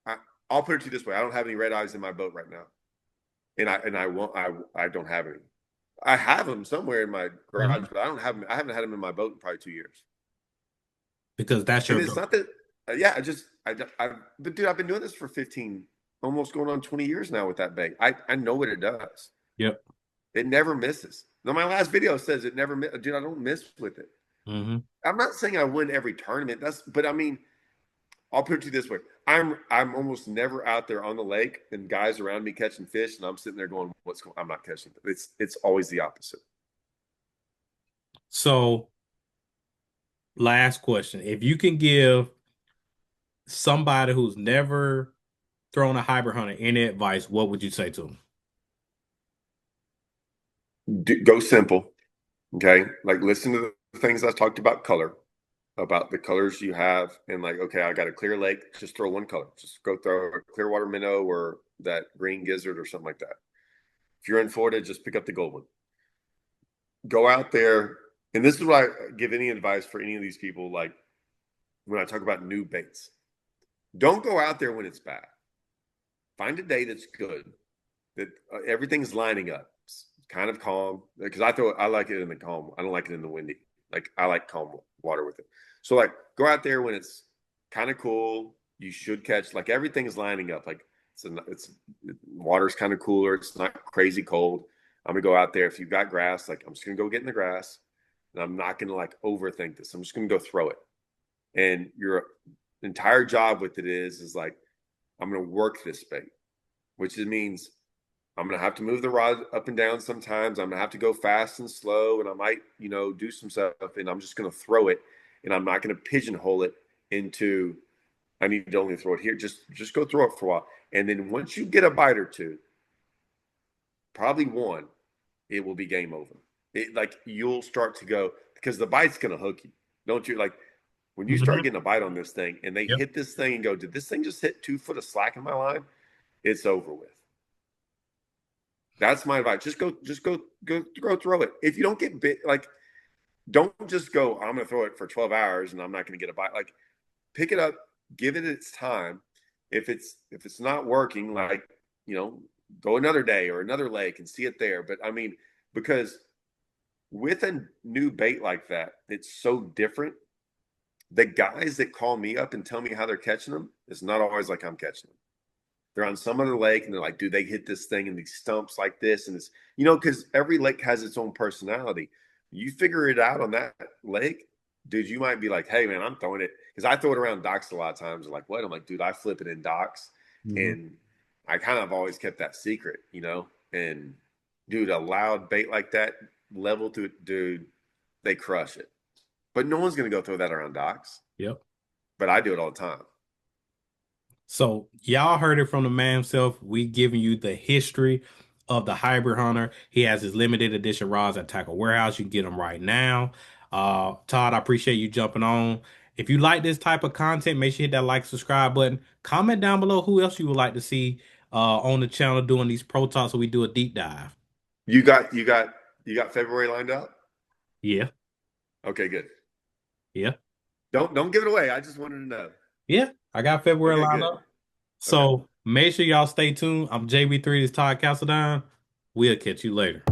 I, I'll put it to you this way: I don't have any red eyes in my boat right now, and I won't. I don't have any. I have them somewhere in my garage, mhm, but I don't have them. I haven't had them in my boat in probably 2 years. because that's And your it's go. not that, yeah, but dude, I've been doing this for 15, almost going on 20 years now with that bait. I know what it does. Yep. It never misses. Now, my last video says it never, dude, I don't miss with it. Hmm. I'm not saying I win every tournament. But I mean, I'll put it to you this way: I'm almost never out there on the lake and guys around me catching fish, and I'm sitting there going, "What's going?" I'm not catching. It's always the opposite. So, last question. If you can give somebody who's never thrown a hybrid hunter any advice, what would you say to them? Go simple, okay? Like listen to the things I talked about, color, about the colors you have, and like, okay, I got a clear lake, just throw one color. Just go throw a clear water minnow or that green gizzard or something like that. If you're in Florida, just pick up the gold one. Go out there, and this is what I give any advice for any of these people. Like when I talk about new baits, don't go out there when it's bad. Find a day that's good, that everything's lining up. It's kind of calm, because I like it in the calm. I don't like it in the windy. Like I like calm water with it. So like go out there when it's kind of cool. You should catch, like everything's lining up. Like it's water's kind of cooler. It's not crazy cold. I'm gonna go out there. If you've got grass, like I'm just gonna go get in the grass, and I'm not gonna like overthink this. I'm just gonna go throw it. And your entire job with it is like I'm gonna work this bait, which means I'm gonna have to move the rod up and down sometimes. I'm gonna have to go fast and slow, and I might, do some stuff, and I'm just gonna throw it, and I'm not gonna pigeonhole it into I need to only throw it here. Just go throw it for a while, and then once you get a bite or two, probably one, it will be game over. It like you'll start to go, because the bite's gonna hook you, don't you? Like when you start Hmm. getting a bite on this thing, and they Yep. hit this thing and go, did this thing just hit 2 foot of slack in my line? It's over with. That's my advice. Go throw it. If you don't get bit, like don't just go, I'm gonna throw it for 12 hours and I'm not gonna get a bite. Like pick it up, give it its time. If it's not working, like, you know, go another day or another lake and see it there. But I mean, because with a new bait like that, it's so different. The guys that call me up and tell me how they're catching them, it's not always like I'm catching them. They're on some other lake and they're like, dude, they hit this thing in these stumps like this. And it's, because every lake has its own personality. You figure it out on that lake, dude, you might be like, hey, man, I'm throwing it. Because I throw it around docks a lot of times. They're like, what? I'm like, dude, I flip it in docks. Hmm. And I kind of always kept that secret. And dude, a loud bait like that, level to it, dude, they crush it. But no one's going to go throw that around docks. Yep. But I do it all the time. So y'all heard it from the man himself. We giving you the history of the hybrid hunter. He has his limited edition rods at Tackle Warehouse. You can get them right now. Todd, I appreciate you jumping on. If you like this type of content, make sure you hit that like, subscribe button. Comment down below who else you would like to see on the channel doing these pro talks so we do a deep dive. You got February lined up? Yeah, Okay, good. yeah, Don't give it away. I just wanted to know. yeah. I got February Okay, lined good. up. Okay. So Make sure y'all stay tuned. I'm JB3, this is Todd Castledine. We'll catch you later.